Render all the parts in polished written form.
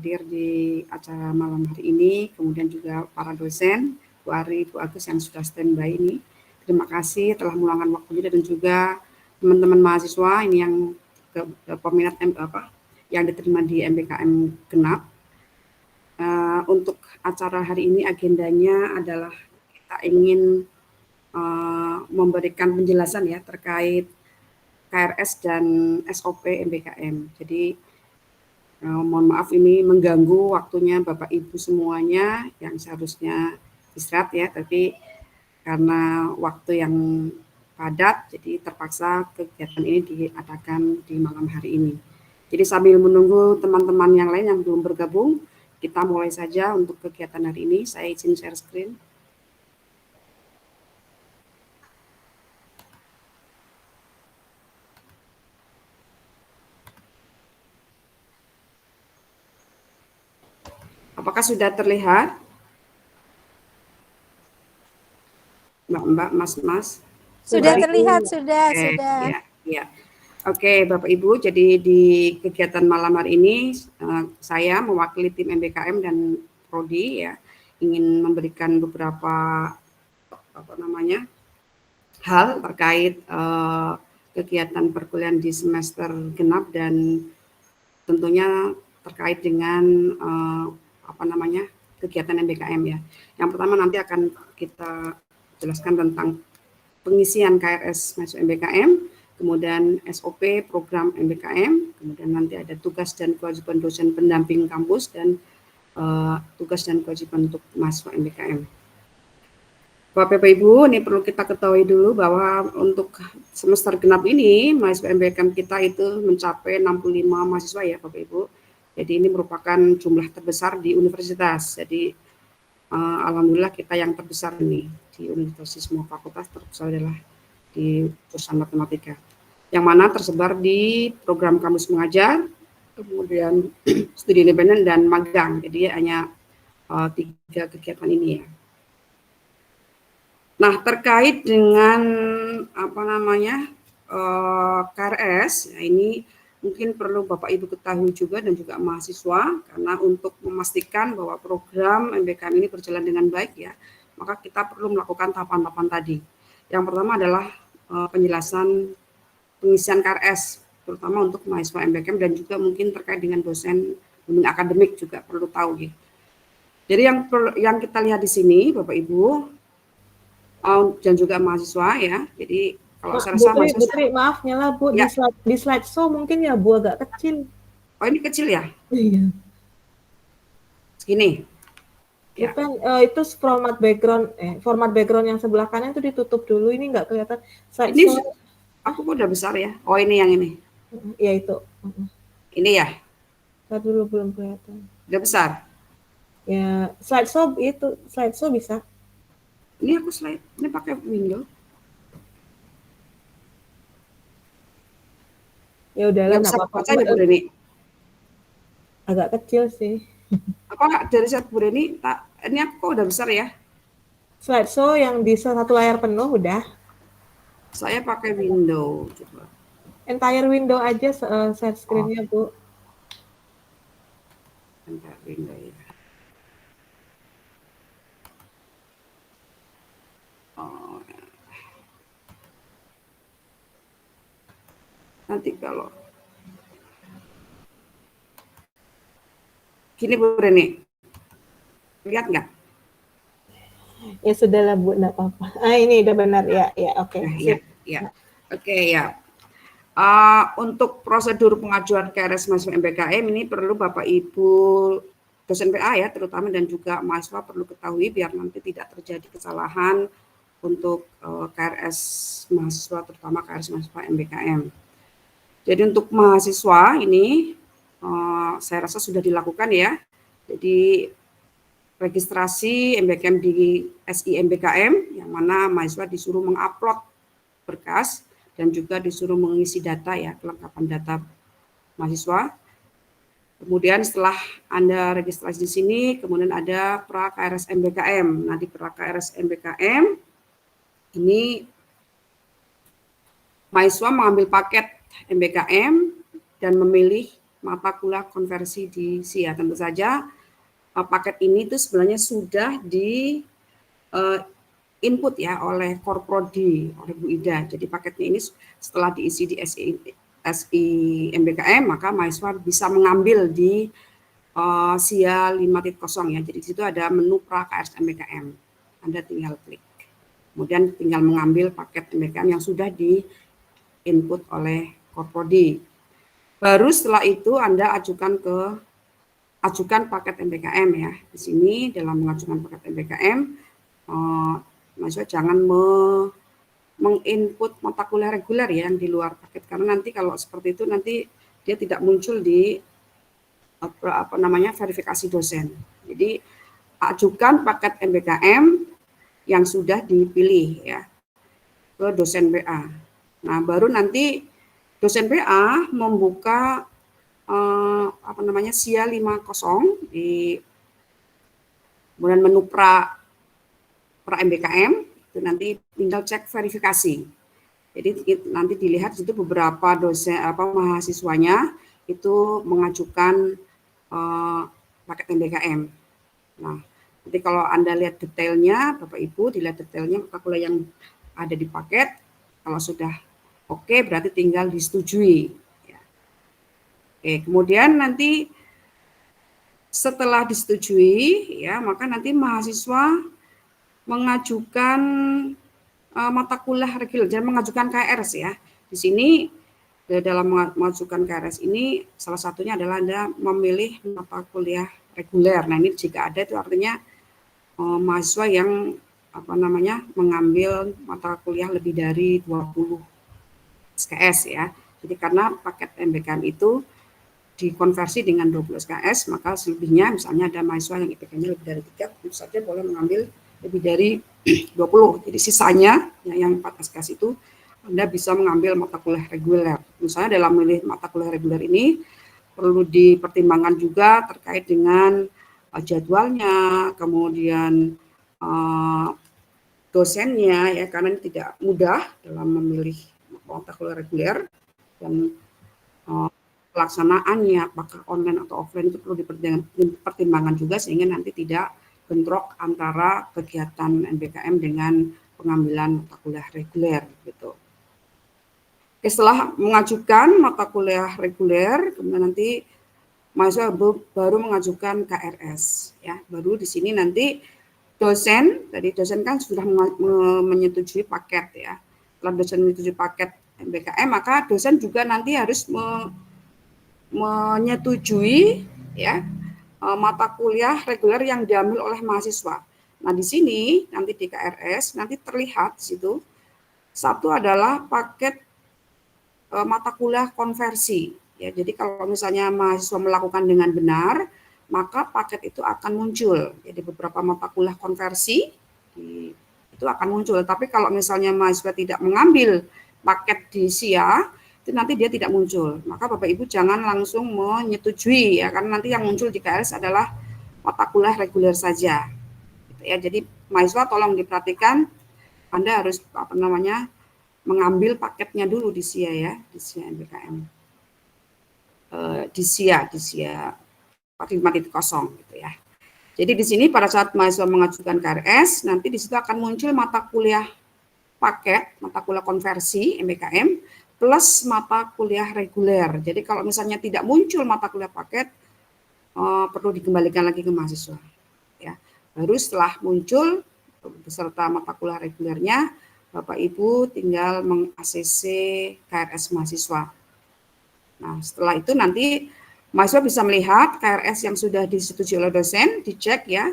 hadir di acara malam hari ini, kemudian juga para dosen, Bu Ari, Bu Agus yang sudah standby ini. Terima kasih telah meluangkan waktunya dan juga teman-teman mahasiswa ini yang peminat yang diterima di MBKM Genap. Untuk acara hari ini agendanya adalah kita ingin memberikan penjelasan ya terkait KRS dan SOP MBKM. Jadi mohon maaf ini mengganggu waktunya Bapak Ibu semuanya yang seharusnya istirahat ya, tapi karena waktu yang padat, jadi terpaksa kegiatan ini diadakan di malam hari ini. Jadi sambil menunggu teman-teman yang lain yang belum bergabung, kita mulai saja untuk kegiatan hari ini. Saya izin share screen. Apakah sudah terlihat? Mbak, Mas. Sudah terlihat, sudah. Ya. Oke, Bapak Ibu, jadi di kegiatan malam hari ini saya mewakili tim MBKM dan Prodi ya ingin memberikan beberapa hal terkait kegiatan perkuliahan di semester genap dan tentunya terkait dengan kegiatan MBKM ya. Yang pertama nanti akan kita jelaskan tentang pengisian KRS masuk MBKM, kemudian SOP program MBKM, kemudian nanti ada tugas dan kewajiban dosen pendamping kampus dan tugas dan kewajiban untuk mahasiswa MBKM. Bapak Ibu, ini perlu kita ketahui dulu bahwa untuk semester genap ini mahasiswa MBKM kita itu mencapai 65 mahasiswa ya Bapak Ibu. Jadi ini merupakan jumlah terbesar di universitas. Jadi alhamdulillah kita yang terbesar ini di universitas, semua fakultas terbesar adalah di jurusan matematika. Yang mana tersebar di program kampus mengajar, kemudian studi independen dan magang. Jadi hanya 3 kegiatan ini ya. Nah, terkait dengan KRS, ya ini mungkin perlu Bapak Ibu ketahui juga dan juga mahasiswa, karena untuk memastikan bahwa program MBKM ini berjalan dengan baik ya, maka kita perlu melakukan tahapan-tahapan tadi. Yang pertama adalah penjelasan pengisian KRS, terutama untuk mahasiswa MBKM dan juga mungkin terkait dengan dosen bimbing akademik juga perlu tahu ya. Jadi yang kita lihat di sini Bapak Ibu dan juga mahasiswa ya. Jadi kalau saya rasa Putri, maaf nyala Bu, ya. di slide show mungkin ya Bu agak kecil. Oh ini kecil ya? Iya. Segini. Ya. Bukan, itu format background yang sebelah kanan itu ditutup dulu, ini nggak kelihatan. Slide ini show. Aku udah besar ya. Oh ini yang ini. Ya itu. Ini ya. Tadi dulu belum kelihatan. Udah besar. Ya slide show bisa. Ini aku ini pakai window. Ya udahlah, nggak apa-apa. Ini agak kecil sih. Apa dari saya Bu Reni? Ini aku kok udah besar ya? Slideshow yang di satu layar penuh udah. Saya pakai window. Coba. Entire window aja share screen-nya Bu. Entire window ya. Nanti kalau gini Bu Reni, lihat nggak? Ya sudahlah Bu, nggak apa-apa. Ini udah benar ya, oke. Ya. Oke ya. Untuk prosedur pengajuan KRS masuk MBKM ini perlu Bapak Ibu dosen PA ya terutama dan juga mahasiswa perlu ketahui biar nanti tidak terjadi kesalahan untuk KRS mahasiswa, terutama KRS mahasiswa MBKM. Jadi untuk mahasiswa ini saya rasa sudah dilakukan ya. Jadi registrasi MBKM di SI MBKM yang mana mahasiswa disuruh mengupload berkas dan juga disuruh mengisi data ya, kelengkapan data mahasiswa. Kemudian setelah Anda registrasi di sini, kemudian ada pra KRS MBKM. Nah di pra KRS MBKM ini mahasiswa mengambil paket MBKM dan memilih mata kuliah konversi di SIA. Tentu saja paket ini itu sebenarnya sudah di input ya oleh Korprodi, oleh Bu Ida. Jadi paketnya ini setelah diisi di SI MBKM, maka mahasiswa bisa mengambil di SIA 5.0 ya. Jadi di situ ada menu pra KRS MBKM. Anda tinggal klik. Kemudian tinggal mengambil paket MBKM yang sudah di input oleh Korprodi. Baru setelah itu Anda ajukan paket MBKM ya. Di sini dalam mengajukan paket MBKM, mahasiswa jangan menginput mata kuliah reguler ya yang di luar paket, karena nanti kalau seperti itu nanti dia tidak muncul di verifikasi dosen. Jadi ajukan paket MBKM yang sudah dipilih ya ke dosen BA. Nah, baru nanti dosen BA membuka SIA 50 di kemudian menu pra MBKM itu nanti tinggal cek verifikasi. Jadi nanti dilihat itu beberapa dosen mahasiswanya itu mengajukan paket MBKM. Nah, nanti kalau Anda lihat detailnya, Bapak Ibu dilihat detailnya mata kuliah yang ada di paket, kalau sudah oke berarti tinggal disetujui. Ya. Oke, kemudian nanti setelah disetujui, ya maka nanti mahasiswa mengajukan mata kuliah reguler, jadi mengajukan KRS ya. Di sini dalam mengajukan KRS ini salah satunya adalah Anda memilih mata kuliah reguler. Nah, ini jika ada itu artinya mahasiswa yang mengambil mata kuliah lebih dari 20 SKS ya. Jadi karena paket MBKM itu dikonversi dengan 20 SKS, maka selebihnya misalnya ada mahasiswa yang IPK-nya lebih dari 3, tentu saja boleh mengambil lebih dari 20. Jadi sisanya yang 4 SKS itu Anda bisa mengambil mata kuliah reguler. Misalnya dalam memilih mata kuliah reguler ini perlu dipertimbangkan juga terkait dengan jadwalnya, kemudian dosennya ya, karena ini tidak mudah dalam memilih mata kuliah reguler dan pelaksanaannya apakah online atau offline itu perlu dipertimbangkan juga sehingga nanti tidak bentrok antara kegiatan MBKM dengan pengambilan mata kuliah reguler gitu. Oke, setelah mengajukan mata kuliah reguler, kemudian nanti mahasiswa baru mengajukan KRS ya. Baru di sini nanti dosen kan sudah menyetujui paket ya. Setelah dosen menyetujui paket MBKM, maka dosen juga nanti harus menyetujui ya mata kuliah reguler yang diambil oleh mahasiswa. Nah, di sini nanti di KRS nanti terlihat di situ satu adalah paket mata kuliah konversi ya. Jadi kalau misalnya mahasiswa melakukan dengan benar, maka paket itu akan muncul. Jadi beberapa mata kuliah konversi itu akan muncul. Tapi kalau misalnya mahasiswa tidak mengambil paket di SIA, itu nanti dia tidak muncul. Maka Bapak Ibu jangan langsung menyetujui ya, karena nanti yang muncul di KRS adalah mata kuliah reguler saja. Gitu ya. Jadi mahasiswa tolong diperhatikan, Anda harus mengambil paketnya dulu di SIA ya, di SIA MBKM. Di SIA 5.0 gitu ya. Jadi di sini pada saat mahasiswa mengajukan KRS, nanti di situ akan muncul mata kuliah paket, mata kuliah konversi MBKM plus mata kuliah reguler. Jadi kalau misalnya tidak muncul mata kuliah paket, perlu dikembalikan lagi ke mahasiswa. Ya. Baru setelah muncul beserta mata kuliah regulernya, Bapak Ibu tinggal meng-ACC KRS mahasiswa. Nah, setelah itu nanti mahasiswa bisa melihat KRS yang sudah disetujui oleh dosen, dicek ya.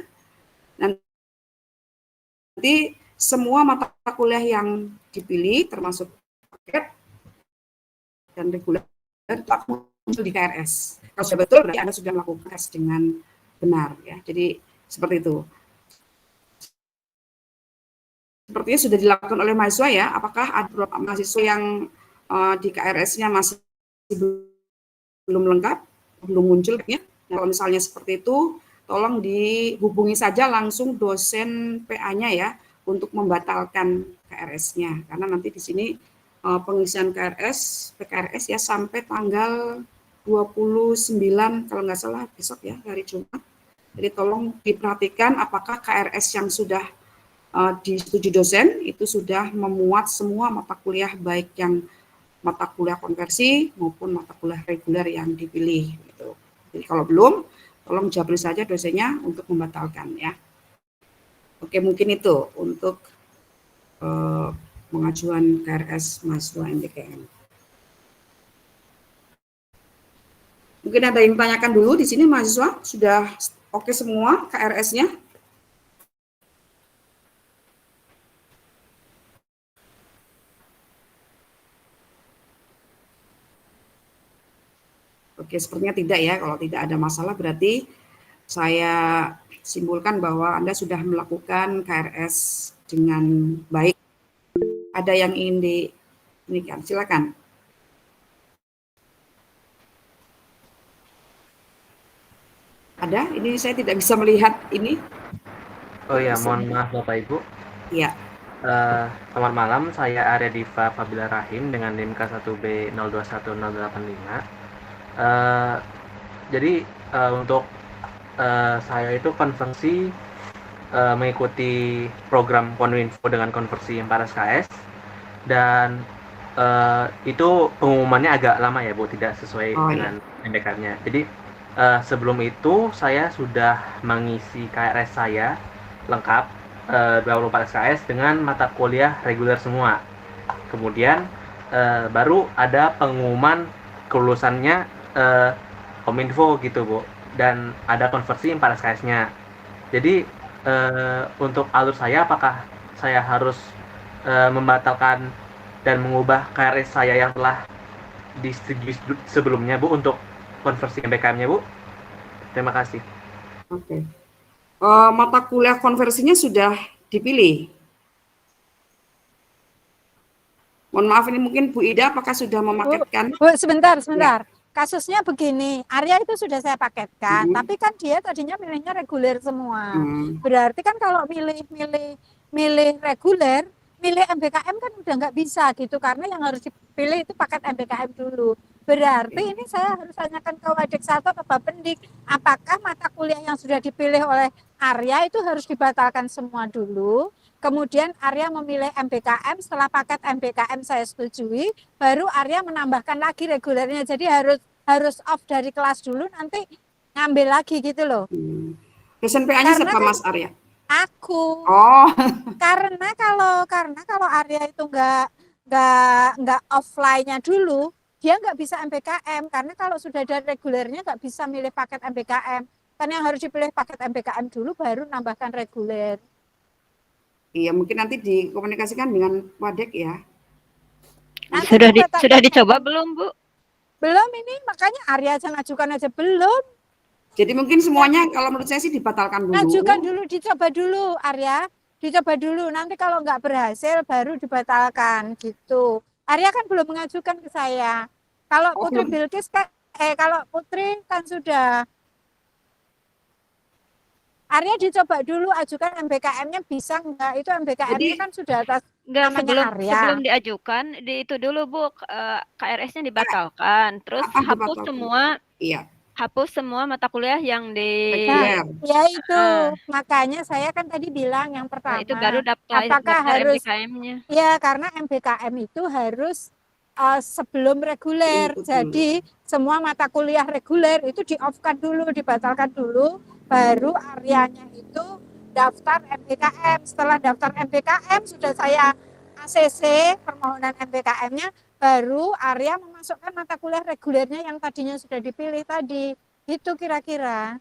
Nanti semua mata kuliah yang dipilih termasuk paket dan reguler itu akan muncul di KRS. Kalau sudah betul berarti Anda sudah melakukan tes dengan benar ya. Jadi seperti itu. Sepertinya sudah dilakukan oleh mahasiswa ya. Apakah ada beberapa mahasiswa yang di KRS-nya masih belum lengkap, belum muncul ya? Nah, kalau misalnya seperti itu, tolong dihubungi saja langsung dosen PA-nya ya untuk membatalkan KRS-nya. Karena nanti di sini pengisian PKRS ya sampai tanggal 29 kalau nggak salah besok ya, hari Jumat. Jadi tolong diperhatikan apakah KRS yang sudah disetujui dosen itu sudah memuat semua mata kuliah, baik yang mata kuliah konversi maupun mata kuliah reguler yang dipilih gitu. Jadi kalau belum, tolong jabri saja dosennya untuk membatalkan ya. Oke, mungkin itu untuk pengajuan KRS mahasiswa MBKM. Mungkin ada yang tanyakan dulu di sini mahasiswa, sudah oke semua KRS-nya? Oke, sepertinya tidak ya. Kalau tidak ada masalah berarti saya simpulkan bahwa Anda sudah melakukan KRS dengan baik. Ada yang ingin ini kan, silakan. Ada? Ini saya tidak bisa melihat ini. Oh ya, mohon maaf Bapak Ibu. Iya. Selamat malam, saya Arya Diva Fabila Rahim dengan NIM K1B 021085. Jadi untuk saya itu konversi mengikuti program Koninfo dengan konversi 4 SKS, dan itu pengumumannya agak lama ya Bu, tidak sesuai dengan MBK-nya. Jadi sebelum itu saya sudah mengisi KRS saya lengkap 24 SKS dengan mata kuliah reguler semua. Kemudian baru ada pengumuman kelulusannya Kominfo gitu Bu, dan ada konversi 4 SKS-nya. Jadi untuk alur saya, apakah saya harus membatalkan dan mengubah KRS saya yang telah disetujui sebelumnya Bu untuk konversi MBKM-nya Bu? Terima kasih. Oke. Mata kuliah konversinya sudah dipilih. Mohon maaf, ini mungkin Bu Ida apakah sudah memaketkan? Bu, sebentar. Ya. Kasusnya begini, Arya itu sudah saya paketkan, tapi kan dia tadinya milihnya reguler semua. Berarti kan kalau milih reguler, milih MBKM kan udah nggak bisa gitu, karena yang harus dipilih itu paket MBKM dulu. Berarti ini saya harus tanyakan ke Wadik 1 ke Bapendik, apakah mata kuliah yang sudah dipilih oleh Arya itu harus dibatalkan semua dulu, kemudian Arya memilih MBKM, setelah paket MBKM saya setujui, baru Arya menambahkan lagi regulernya, jadi harus off dari kelas dulu, nanti ngambil lagi gitu loh. Dosen PA-nya siapa Mas Arya? Aku. Oh. Karena kalau Arya itu nggak offline-nya dulu, dia nggak bisa MBKM, karena kalau sudah ada regulernya nggak bisa milih paket MBKM. Kan yang harus dipilih paket MBKM dulu, baru nambahkan reguler. Iya, mungkin nanti dikomunikasikan dengan Wadek ya. Sudah dicoba belum Bu? Belum, ini makanya Arya aja ngajukan aja belum. Jadi mungkin semuanya kalau menurut saya sih dibatalkan dulu. Ngajukan dulu, dicoba dulu Arya. Dicoba dulu, nanti kalau nggak berhasil baru dibatalkan gitu. Arya kan belum mengajukan ke saya. Kalau Putri Bilkis kan, kalau Putri kan sudah. Arya dicoba dulu, ajukan MBKM-nya bisa nggak? Itu MBKM-nya kan sudah atas namanya Arya. Sebelum diajukan, itu dulu Bu, KRS-nya dibatalkan. Terus hapus semua. Iya. Hapus semua mata kuliah yang di ya itu makanya saya kan tadi bilang yang pertama itu baru apakah daftar harus MBKM-nya. Ya, karena MBKM itu harus sebelum reguler. Jadi semua mata kuliah reguler itu di-off-kan dulu, dibatalkan dulu, baru Aryanya itu daftar MBKM. Setelah daftar MBKM sudah saya ACC permohonan MBKM-nya, baru Arya memasukkan mata kuliah regulernya yang tadinya sudah dipilih tadi. Itu kira-kira.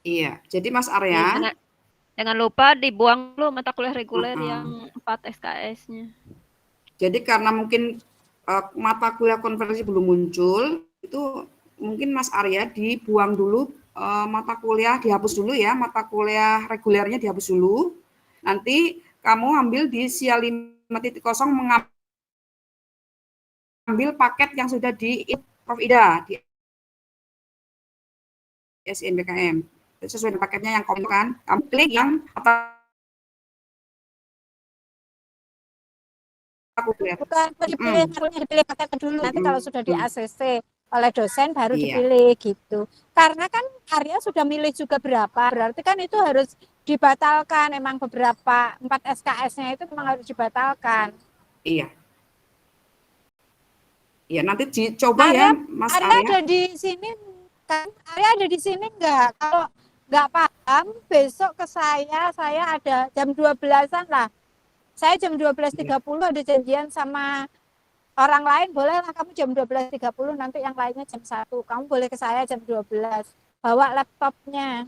Iya, jadi Mas Arya. Jangan lupa dibuang dulu mata kuliah reguler yang 4 SKS-nya. Jadi karena mungkin mata kuliah konversi belum muncul, itu mungkin Mas Arya dibuang dulu mata kuliah, dihapus dulu ya, mata kuliah regulernya dihapus dulu. Nanti kamu ambil di SIA 5.0 mengambil paket yang sudah di Prof Ida di SNBKM. Sesuai dengan paketnya yang kamu kan, kamu klik yang Bukan dipilih paket dulu, nanti kalau sudah di ACC oleh dosen baru Iya. dipilih gitu. Karena kan Arya sudah milih juga berapa, berarti kan itu harus dibatalkan. Emang beberapa 4 SKS-nya itu memang harus dibatalkan. Iya. Ya, nanti dicoba ya, Mas Arya Arya. ada di sini kan? Arya ada di sini enggak? Kalau enggak paham, besok ke saya ada jam 12-an lah. Saya jam 12.30 ada janjian sama orang lain, bolehlah kamu jam 12.30, nanti yang lainnya jam 1. Kamu boleh ke saya jam 12. Bawa laptopnya.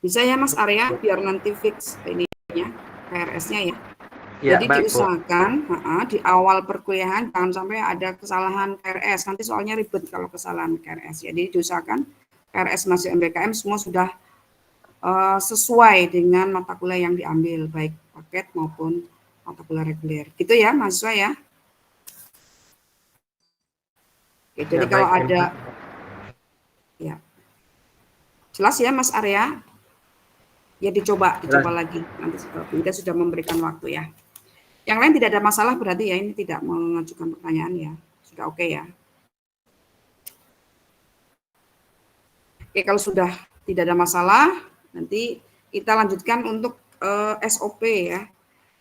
Bisa ya Mas Arya, biar nanti fix ininya, KRS-nya ya. Ya, Jadi baik, Bu. diusahakan di awal perkuliahan jangan sampai ada kesalahan KRS. Nanti soalnya ribet kalau kesalahan KRS. Jadi diusahakan KRS masuk MBKM semua sudah sesuai dengan mata kuliah yang diambil, baik paket maupun mata kuliah reguler. Gitu ya, mahasiswa ya. Oke, jadi kalau baik, ada, ya, jelas ya Mas Arya. Ya dicoba lagi. Nanti kita sudah memberikan waktu ya. Yang lain tidak ada masalah berarti ya, ini tidak mengajukan pertanyaan ya. Sudah oke ya. Oke, kalau sudah tidak ada masalah, nanti kita lanjutkan untuk SOP ya.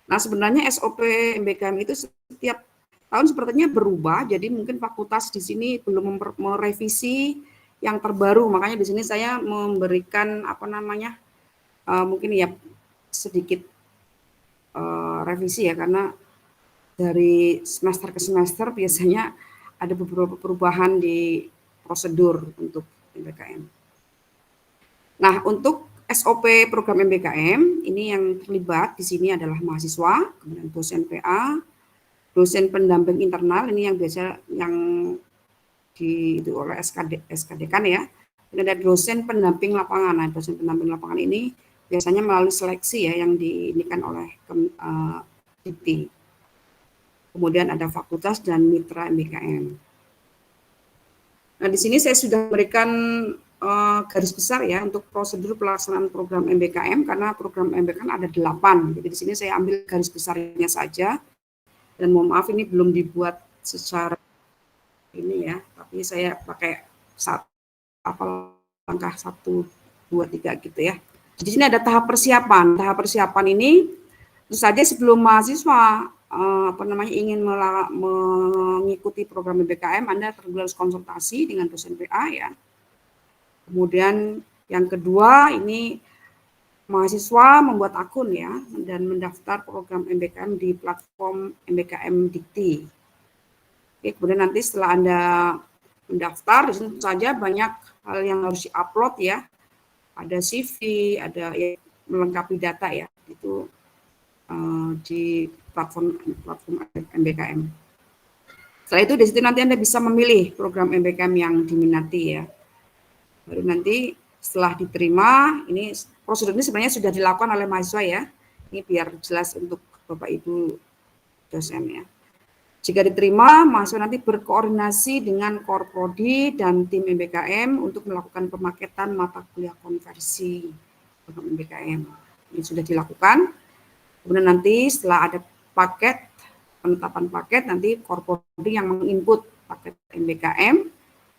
Nah, sebenarnya SOP MBKM itu setiap tahun sepertinya berubah, jadi mungkin fakultas di sini belum merevisi yang terbaru. Makanya di sini saya memberikan mungkin ya sedikit revisi ya, karena dari semester ke semester biasanya ada beberapa perubahan di prosedur untuk MBKM. Nah, untuk SOP program MBKM ini yang terlibat di sini adalah mahasiswa, kemudian dosen PA, dosen pendamping internal ini yang biasa yang itu oleh SKD kan ya. Dan ada dosen pendamping lapangan. Nah, dosen pendamping lapangan ini biasanya melalui seleksi ya yang diinikan oleh Dikti. Kemudian ada fakultas dan mitra MBKM. Nah, di sini saya sudah memberikan garis besar ya untuk prosedur pelaksanaan program MBKM, karena program MBKM ada 8. Jadi di sini saya ambil garis besarnya saja. Dan mohon maaf ini belum dibuat secara ini ya, tapi saya pakai langkah 1, 2, 3 gitu ya. Di sini ada tahap persiapan. Tahap persiapan ini tentu saja sebelum mahasiswa ingin mengikuti program MBKM, Anda harus konsultasi dengan dosen PA ya. Kemudian yang kedua ini mahasiswa membuat akun ya dan mendaftar program MBKM di platform MBKM Dikti. Oke, kemudian nanti setelah Anda mendaftar, di sini tentu saja banyak hal yang harus diupload ya. Ada CV, ada ya, melengkapi data ya, itu di platform MBKM. Setelah itu di situ nanti Anda bisa memilih program MBKM yang diminati ya. Baru nanti setelah diterima, ini prosedur ini sebenarnya sudah dilakukan oleh mahasiswa ya. Ini biar jelas untuk Bapak Ibu dosen ya. Jika diterima, mahasiswa nanti berkoordinasi dengan Korprodi dan tim MBKM untuk melakukan pemaketan mata kuliah konversi program MBKM. Ini sudah dilakukan. Kemudian nanti setelah ada paket, penetapan paket, nanti Korprodi yang menginput paket MBKM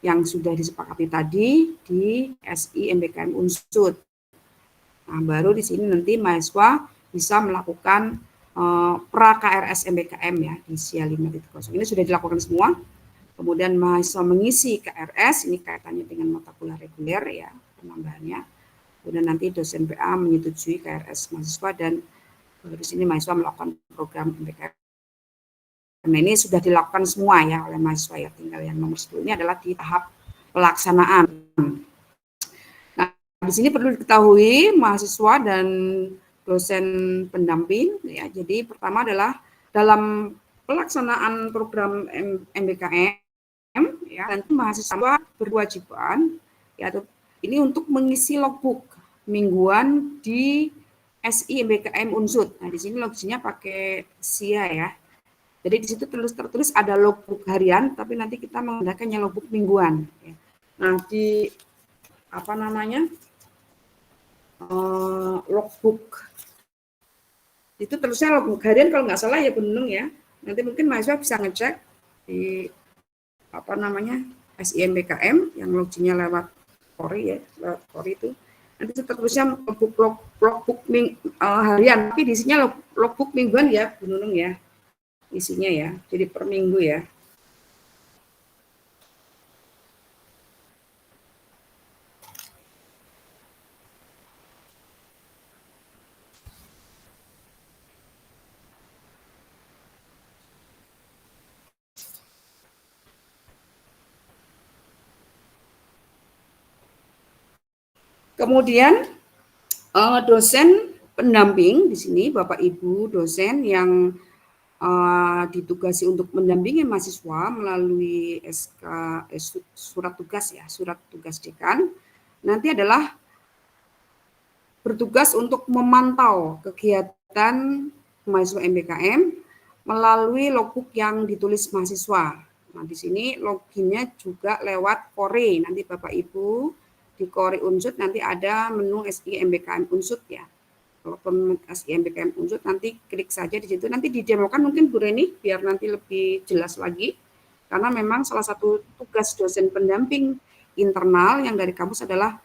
yang sudah disepakati tadi di SI MBKM Unsud. Nah, baru di sini nanti mahasiswa bisa melakukan pra KRS MBKM ya di SIA 5.0. Ini sudah dilakukan semua. Kemudian mahasiswa mengisi KRS, ini kaitannya dengan mata kuliah reguler ya, penambahannya. Kemudian nanti dosen PA menyetujui KRS mahasiswa dan di sini mahasiswa melakukan program MBKM. Nah, ini sudah dilakukan semua ya oleh mahasiswa ya, tinggal yang nomor 10 ini adalah di tahap pelaksanaan. Nah, di sini perlu diketahui mahasiswa dan dosen pendamping ya. Jadi pertama adalah dalam pelaksanaan program MBKM ya, nanti mahasiswa berkewajiban ya ini untuk mengisi logbook mingguan di SI MBKM Unsud. Nah, di sini logisinya pakai SIA ya. Jadi di situ tertulis ada logbook harian, tapi nanti kita menggunakannya logbook mingguan. Ya. Nah, di logbook itu terusnya logbook harian kalau nggak salah ya Gunung ya. Nanti mungkin mahasiswa bisa ngecek di apa namanya SIMBKM yang loginnya lewat Kori ya, lewat Kori itu. Nanti tertulisnya logbook harian, tapi di isinya logbook mingguan ya, Bu Nunung ya, isinya ya. Jadi per minggu ya. Kemudian dosen pendamping di sini Bapak Ibu dosen yang ditugasi untuk mendampingi mahasiswa melalui surat tugas ya, surat tugas dekan, nanti adalah bertugas untuk memantau kegiatan mahasiswa MBKM melalui logbook yang ditulis mahasiswa. Nah, di sini loginnya juga lewat Kore. Nanti Bapak Ibu di Kore Unsut nanti ada menu SIMBKM Unsut ya. Kalau SIMBKM Unsut nanti klik saja di situ. Nanti didemokan mungkin Bu Reni biar nanti lebih jelas lagi. Karena memang salah satu tugas dosen pendamping internal yang dari kampus adalah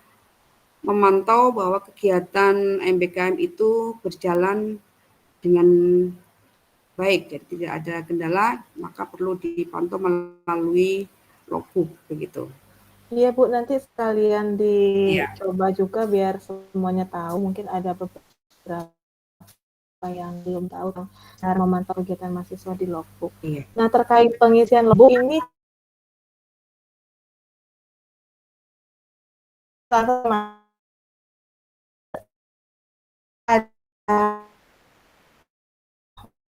memantau bahwa kegiatan MBKM itu berjalan dengan baik, jadi tidak ada kendala, maka perlu dipantau melalui logbook begitu. Iya Bu, nanti sekalian dicoba juga biar semuanya tahu. Mungkin ada beberapa yang belum tahu cara memantau kegiatan mahasiswa di logbook. Iya. Nah, terkait pengisian logbook ini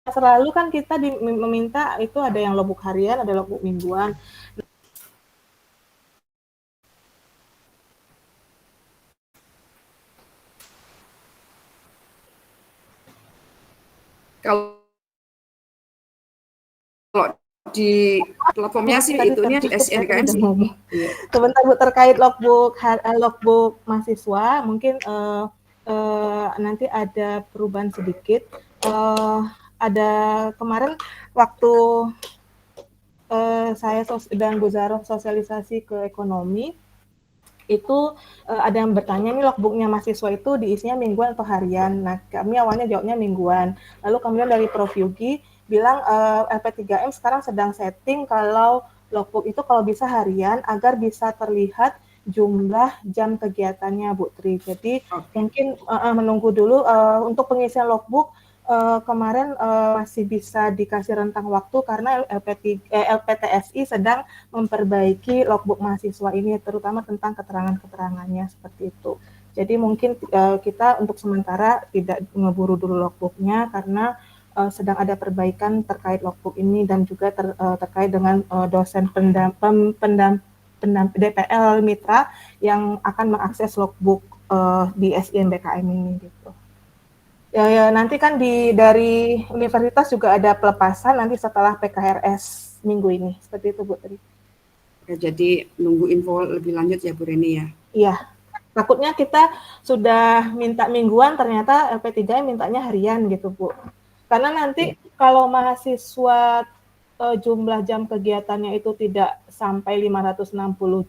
selalu kan kita meminta itu ada yang logbook harian, ada logbook mingguan. Kalau di platformnya sih itunya SIMBKM sih. Sebentar Bu, terkait logbook mahasiswa mungkin nanti ada perubahan sedikit. Ada kemarin waktu saya dan Bu Zahroh sosialisasi ke ekonomi itu ada yang bertanya nih logbooknya mahasiswa itu diisinya mingguan atau harian. Nah, kami awalnya jawabnya mingguan. Lalu kemudian dari Prof Yugi bilang LP3M sekarang sedang setting kalau logbook itu kalau bisa harian agar bisa terlihat jumlah jam kegiatannya Bu Tri. Jadi mungkin menunggu dulu untuk pengisian logbook kemarin masih bisa dikasih rentang waktu karena LPTSI sedang memperbaiki logbook mahasiswa ini, terutama tentang keterangan-keterangannya seperti itu. Jadi mungkin kita untuk sementara tidak ngeburu dulu logbooknya karena sedang ada perbaikan terkait logbook ini dan juga terkait dengan dosen DPL Mitra yang akan mengakses logbook di SIMBKM ini gitu. Ya, nanti kan dari universitas juga ada pelepasan nanti setelah PKRS minggu ini. Seperti itu Bu Tri. Jadi nunggu info lebih lanjut ya Bu Reni ya? Iya. Takutnya kita sudah minta mingguan ternyata LP3 mintanya harian gitu Bu. Karena nanti kalau mahasiswa jumlah jam kegiatannya itu tidak sampai 560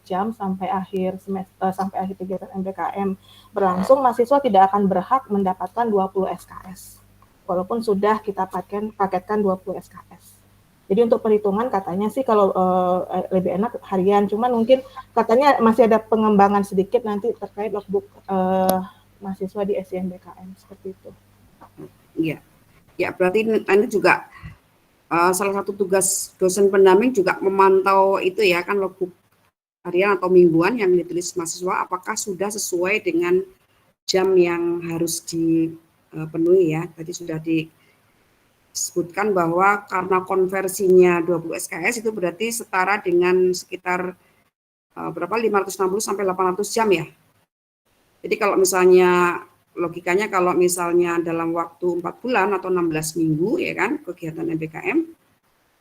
jam sampai akhir semester sampai akhir kegiatan MBKM berlangsung, mahasiswa tidak akan berhak mendapatkan 20 SKS. Walaupun sudah kita paketkan 20 SKS. Jadi untuk perhitungan katanya sih kalau lebih enak harian, cuman mungkin katanya masih ada pengembangan sedikit nanti terkait logbook mahasiswa di SIMBKM seperti itu. Iya. Ya, berarti nanti juga salah satu tugas dosen pendamping juga memantau itu ya kan logbook harian atau mingguan yang ditulis mahasiswa apakah sudah sesuai dengan jam yang harus dipenuhi ya. Tadi sudah disebutkan bahwa karena konversinya 20 SKS itu berarti setara dengan sekitar berapa 560 sampai 800 jam ya. Jadi kalau misalnya logikanya kalau misalnya dalam waktu 4 bulan atau 16 minggu ya kan kegiatan MBKM,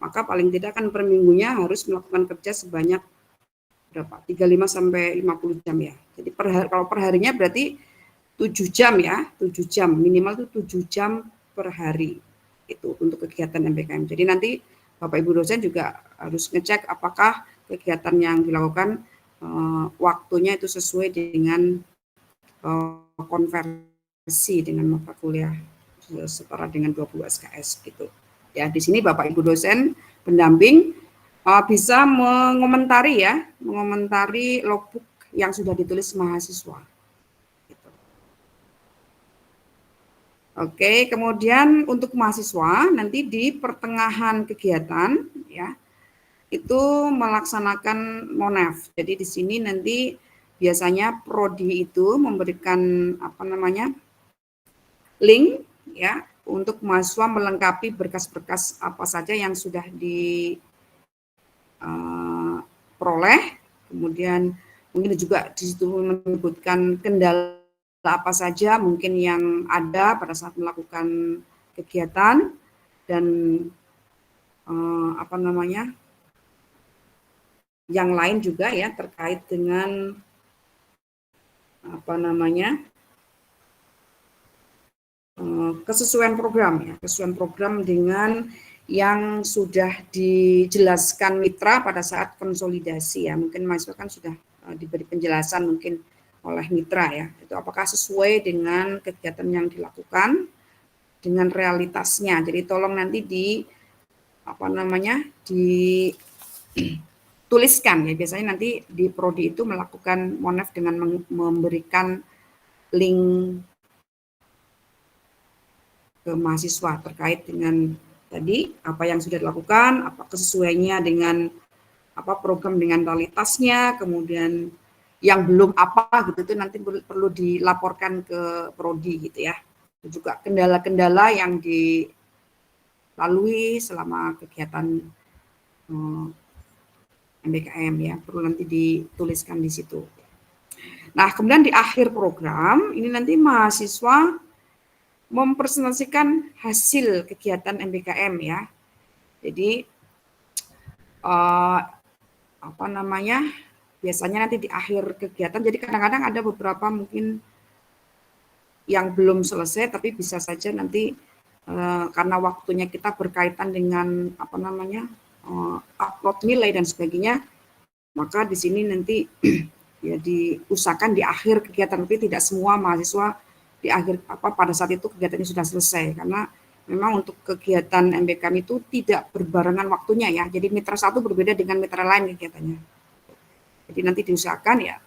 maka paling tidak kan per minggunya harus melakukan kerja sebanyak berapa? 35 sampai 50 jam ya. Jadi kalau per harinya berarti 7 jam ya, 7 jam minimal itu 7 jam per hari itu untuk kegiatan MBKM. Jadi nanti Bapak Ibu dosen juga harus ngecek apakah kegiatan yang dilakukan waktunya itu sesuai dengan konversi dengan mata kuliah setara dengan 20 SKS gitu. Ya, di sini Bapak Ibu dosen pendamping bisa mengomentari logbook yang sudah ditulis mahasiswa. Gitu. Oke, kemudian untuk mahasiswa nanti di pertengahan kegiatan ya itu melaksanakan monef. Jadi di sini nanti biasanya prodi itu memberikan link ya untuk mahasiswa melengkapi berkas-berkas apa saja yang sudah diperoleh. Kemudian mungkin juga di situ menyebutkan kendala apa saja mungkin yang ada pada saat melakukan kegiatan dan yang lain juga ya terkait dengan kesesuaian program dengan yang sudah dijelaskan mitra pada saat konsolidasi ya. Mungkin mahasiswa kan sudah diberi penjelasan mungkin oleh mitra ya. Itu apakah sesuai dengan kegiatan yang dilakukan dengan realitasnya. Jadi tolong nanti dituliskan ya. Biasanya nanti di prodi itu melakukan monef dengan memberikan link ke mahasiswa terkait dengan tadi apa yang sudah dilakukan, apa kesesuaiannya dengan program dengan realitasnya, kemudian yang belum apa gitu itu nanti perlu dilaporkan ke prodi gitu ya. Itu juga kendala-kendala yang dilalui selama kegiatan MBKM ya, perlu nanti dituliskan di situ. Nah, kemudian di akhir program ini nanti mahasiswa mempresentasikan hasil kegiatan MBKM ya. Jadi biasanya nanti di akhir kegiatan, jadi kadang-kadang ada beberapa mungkin yang belum selesai, tapi bisa saja nanti karena waktunya kita berkaitan dengan upload nilai dan sebagainya, maka di sini nanti ya diusahakan di akhir kegiatan, tapi tidak semua mahasiswa di akhir pada saat itu kegiatannya sudah selesai, karena memang untuk kegiatan MBKM itu tidak berbarengan waktunya ya. Jadi mitra satu berbeda dengan mitra lain kegiatannya. Jadi nanti diusahakan ya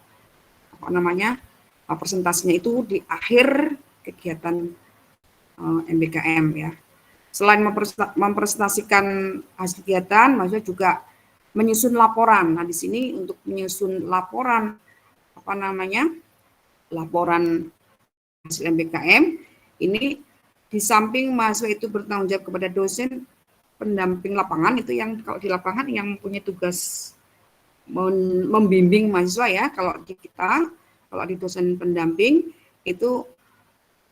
presentasinya itu di akhir kegiatan MBKM ya. Selain mempresentasikan hasil kegiatan, mahasiswa juga menyusun laporan. Nah, di sini untuk menyusun laporan laporan hasil MBKM ini di samping mahasiswa itu bertanggung jawab kepada dosen pendamping lapangan, itu yang kalau di lapangan yang punya tugas membimbing mahasiswa ya. Kalau di kita, kalau di dosen pendamping itu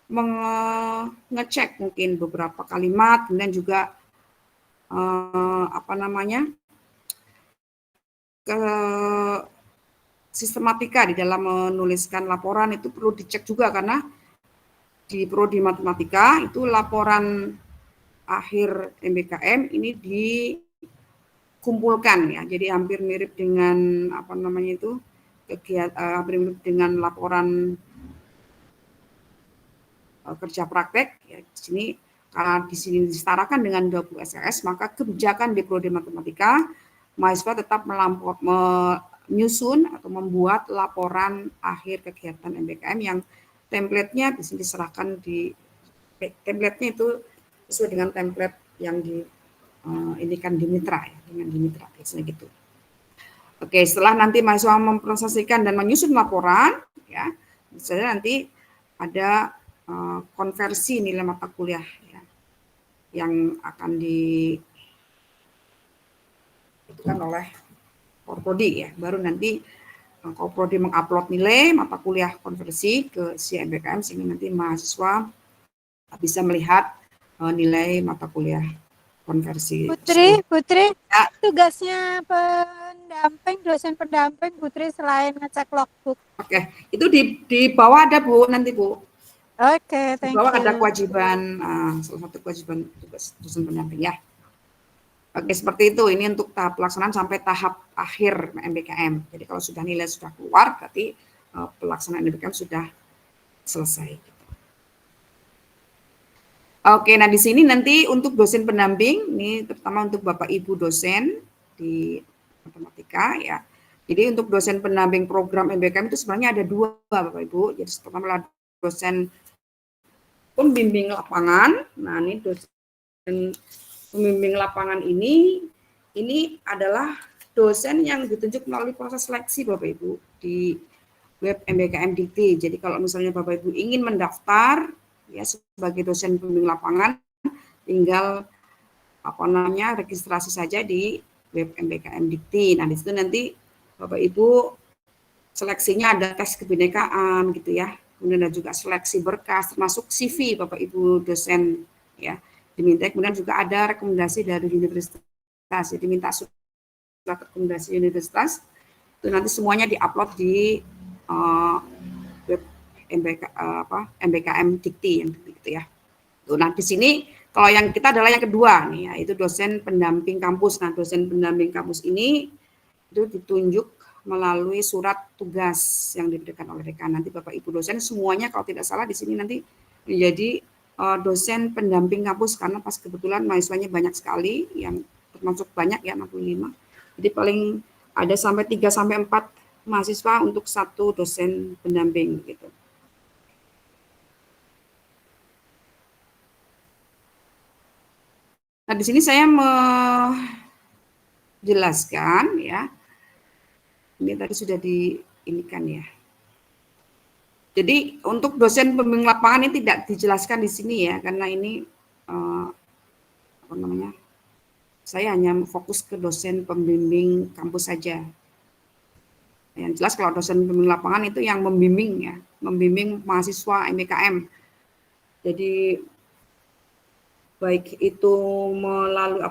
mengecek mungkin beberapa kalimat, kemudian juga sistematika di dalam menuliskan laporan itu perlu dicek juga, karena di prodi matematika itu laporan akhir MBKM ini dikumpulkan ya. Jadi hampir mirip dengan hampir mirip dengan laporan kerja praktek ya. Di sini karena di sini disetarakan dengan 20 SKS, maka kebijakan di prodi matematika mahasiswa tetap menyusun atau membuat laporan akhir kegiatan MBKM yang template-nya di sini diserahkan template-nya itu sesuai dengan template yang indikan di mitra ya, dengan di mitra biasanya gitu. Oke, setelah nanti mahasiswa memprosesikan dan menyusun laporan ya, misalnya nanti ada konversi nilai mata kuliah ya, yang akan dilakukan oleh Korprodi ya, baru nanti Korprodi mengupload nilai mata kuliah konversi ke si MBKM sehingga nanti mahasiswa bisa melihat nilai mata kuliah konversi. Putri, ya. Tugasnya dosen pendamping Putri selain ngecek logbook. Oke, itu di bawah ada Bu, nanti Bu. Oke, thank you. Di bawah ada kewajiban, salah satu kewajiban tugas dosen pendamping ya. Oke, seperti itu. Ini untuk tahap pelaksanaan sampai tahap akhir MBKM. Jadi kalau sudah nilai sudah keluar, berarti pelaksanaan MBKM sudah selesai. Oke, nah di sini nanti untuk dosen pendamping, ini terutama untuk Bapak Ibu dosen di matematika ya. Jadi untuk dosen pendamping program MBKM itu sebenarnya ada 2 Bapak Ibu. Jadi pertama adalah dosen pembimbing lapangan. Nah, ini dosen pembimbing lapangan ini adalah dosen yang ditunjuk melalui proses seleksi Bapak Ibu di web MBKM Dikti. Jadi kalau misalnya Bapak Ibu ingin mendaftar ya sebagai dosen pembimbing lapangan, tinggal registrasi saja di web MBKM Dikti. Nah, di situ nanti Bapak Ibu seleksinya ada tes kebinekaan gitu ya. Kemudian ada juga seleksi berkas termasuk CV Bapak Ibu dosen ya. Diminta, kemudian juga ada rekomendasi dari universitas. Jadi minta surat rekomendasi universitas. Itu nanti semuanya diupload di web MBKM Dikti yang gitu ya. Nah, di sini kalau yang kita adalah yang kedua nih, yaitu dosen pendamping kampus. Nah, dosen pendamping kampus ini itu ditunjuk melalui surat tugas yang diberikan oleh dekan. Nanti Bapak Ibu dosen semuanya kalau tidak salah di sini nanti menjadi dosen pendamping kampus karena pas kebetulan mahasiswanya banyak sekali yang termasuk banyak ya 65. Jadi paling ada sampai 3 sampai 4 mahasiswa untuk satu dosen pendamping gitu. Nah, di sini saya menjelaskan ya. Ini tadi sudah diinikan ya. Jadi untuk dosen pembimbing lapangan ini tidak dijelaskan di sini ya, karena ini saya hanya fokus ke dosen pembimbing kampus saja. Yang jelas kalau dosen pembimbing lapangan itu yang membimbing ya, membimbing mahasiswa MBKM. Jadi baik itu melalui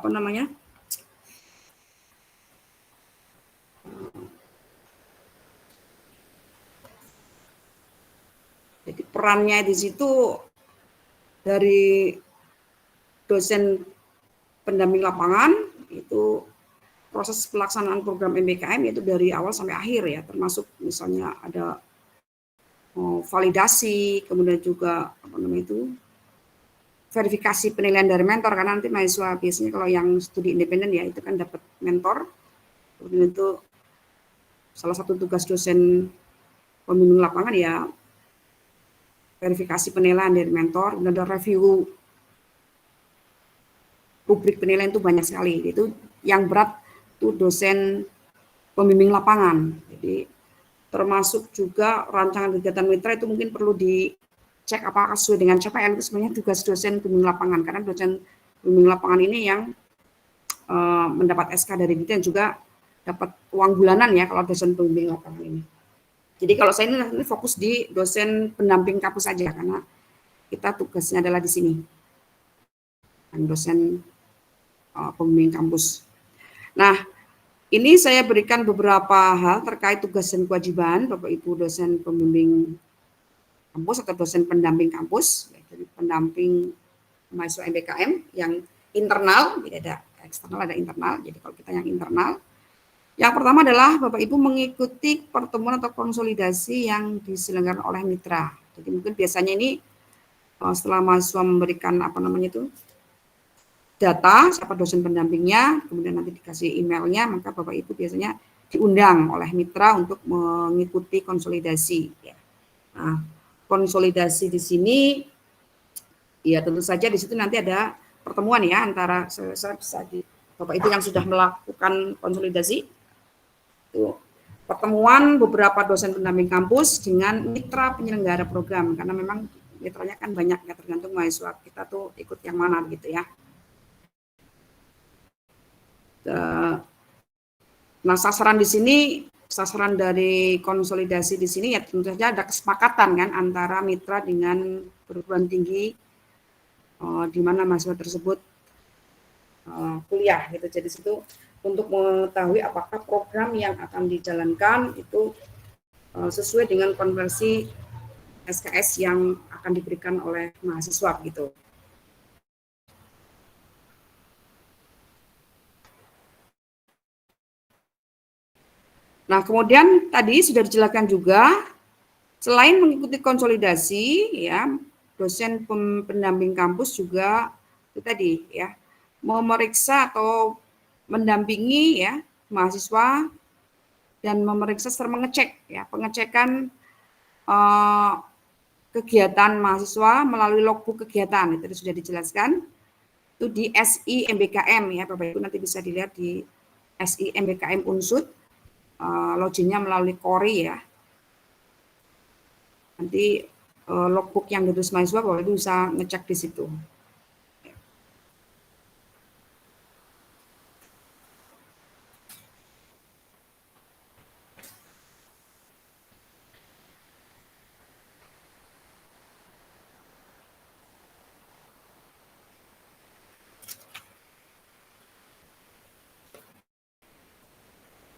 jadi perannya di situ dari dosen pendamping lapangan itu proses pelaksanaan program MBKM itu dari awal sampai akhir ya, termasuk misalnya ada validasi, kemudian juga verifikasi penilaian dari mentor, karena nanti mahasiswa biasanya kalau yang studi independen ya itu kan dapat mentor. Kemudian itu salah satu tugas dosen pembimbing lapangan ya verifikasi penilaian dari mentor, dan ada review rubrik penilaian itu banyak sekali. Itu yang berat itu dosen pembimbing lapangan. Jadi termasuk juga rancangan kegiatan mitra itu mungkin perlu dicek apakah sesuai dengan CPL. Itu sebenarnya tugas dosen pembimbing lapangan, karena dosen pembimbing lapangan ini yang mendapat SK dari Dikti dan juga dapat uang bulanan ya kalau dosen pembimbing lapangan ini. Jadi kalau saya ini fokus di dosen pendamping kampus saja, karena kita tugasnya adalah di sini, dosen pembimbing kampus. Nah, ini saya berikan beberapa hal terkait tugas dan kewajiban Bapak Ibu dosen pembimbing kampus atau dosen pendamping kampus, jadi pendamping mahasiswa MBKM yang internal, jadi ada eksternal, ada internal. Jadi kalau kita yang internal, yang pertama adalah Bapak Ibu mengikuti pertemuan atau konsolidasi yang diselenggarakan oleh mitra. Jadi mungkin biasanya ini setelah mahasiswa memberikan data siapa dosen pendampingnya, kemudian nanti dikasih emailnya, maka Bapak Ibu biasanya diundang oleh mitra untuk mengikuti konsolidasi. Nah, konsolidasi di sini ya tentu saja di situ nanti ada pertemuan ya antara Bapak Ibu yang sudah melakukan konsolidasi. Pertemuan beberapa dosen pendamping kampus dengan mitra penyelenggara program, karena memang mitranya kan banyak ya, tergantung mahasiswa kita tuh ikut yang mana gitu ya. Nah, sasaran di sini, sasaran dari konsolidasi di sini ya tentu saja ada kesepakatan kan antara mitra dengan perguruan tinggi di mana mahasiswa tersebut kuliah gitu. Jadi situ untuk mengetahui apakah program yang akan dijalankan itu sesuai dengan konversi SKS yang akan diberikan oleh mahasiswa gitu. Nah, kemudian tadi sudah dijelaskan juga, selain mengikuti konsolidasi, ya, dosen pendamping kampus juga itu tadi, ya, memeriksa atau mendampingi, ya, mahasiswa dan memeriksa serta mengecek, ya, pengecekan kegiatan mahasiswa melalui logbook kegiatan, itu sudah dijelaskan. Itu di SI MBKM, ya, Bapak Ibu nanti bisa dilihat di SI MBKM Unsud, loginnya melalui Kori, ya. Nanti logbook yang ditulis mahasiswa Bapak Ibu bisa ngecek di situ.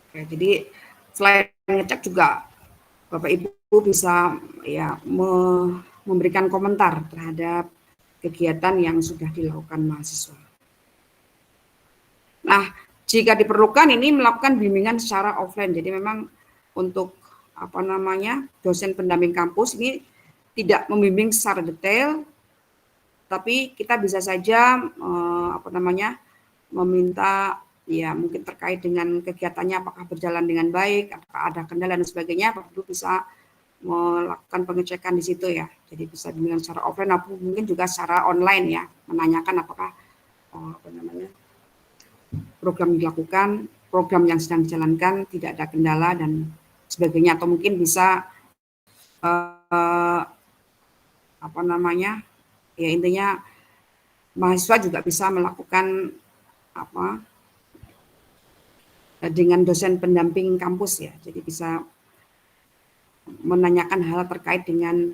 Oke, jadi selain ngecek juga Bapak Ibu bisa, ya, memberikan komentar terhadap kegiatan yang sudah dilakukan mahasiswa. Nah, jika diperlukan ini melakukan bimbingan secara offline. Jadi memang untuk dosen pendamping kampus ini tidak membimbing secara detail, tapi kita bisa saja meminta, ya, mungkin terkait dengan kegiatannya apakah berjalan dengan baik, apakah ada kendala dan sebagainya, Bapak Ibu bisa melakukan pengecekan di situ, ya. Jadi bisa bimbingan secara offline maupun mungkin juga secara online, ya, menanyakan apakah program dilakukan, program yang sedang dijalankan tidak ada kendala dan sebagainya, atau mungkin bisa ya, intinya mahasiswa juga bisa melakukan dengan dosen pendamping kampus, ya. Jadi bisa menanyakan hal terkait dengan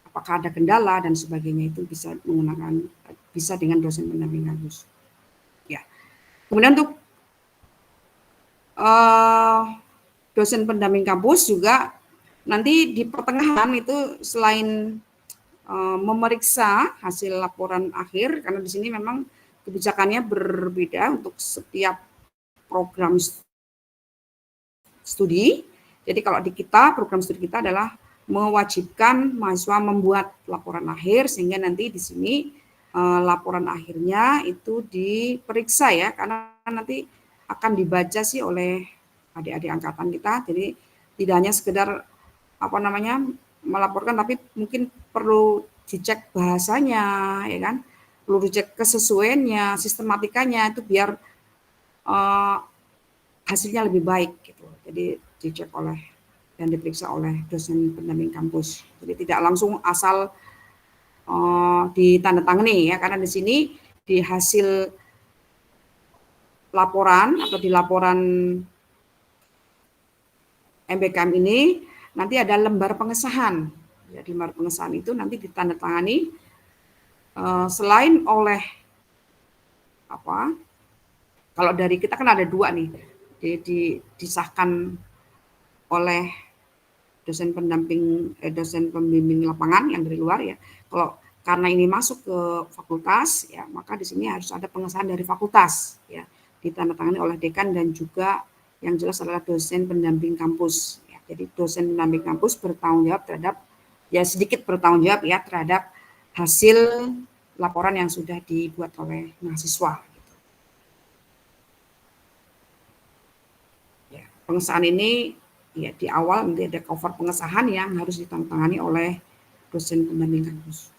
apakah ada kendala dan sebagainya, itu bisa dengan dosen pendamping kampus. Ya. Kemudian untuk dosen pendamping kampus juga nanti di pertengahan itu selain memeriksa hasil laporan akhir, karena di sini memang kebijakannya berbeda untuk setiap program studi. Jadi kalau di kita, program studi kita adalah mewajibkan mahasiswa membuat laporan akhir, sehingga nanti di sini laporan akhirnya itu diperiksa, ya, karena nanti akan dibaca sih oleh adik-adik angkatan kita. Jadi tidak hanya sekedar melaporkan, tapi mungkin perlu dicek bahasanya, ya kan, perlu dicek kesesuaiannya, sistematikanya, itu biar hasilnya lebih baik gitu. Jadi dicek dan diperiksa oleh dosen pendamping kampus. Jadi tidak langsung asal ditandatangani, ya, karena di sini di hasil laporan atau di laporan MBKM ini nanti ada lembar pengesahan. Ya, di lembar pengesahan itu nanti ditandatangani selain oleh kalau dari kita kan ada 2 nih, disahkan oleh dosen pembimbing lapangan yang dari luar, ya. Kalau karena ini masuk ke fakultas, ya, maka di sini harus ada pengesahan dari fakultas, ya, ditandatangani oleh dekan dan juga yang jelas adalah dosen pendamping kampus, ya. Jadi dosen pendamping kampus bertanggung jawab terhadap, ya, sedikit bertanggung jawab, ya, terhadap hasil laporan yang sudah dibuat oleh mahasiswa. Gitu. Ya, pengesahan ini, ya, di awal nanti ada cover pengesahan yang harus ditandatangani oleh dosen pendamping kampus.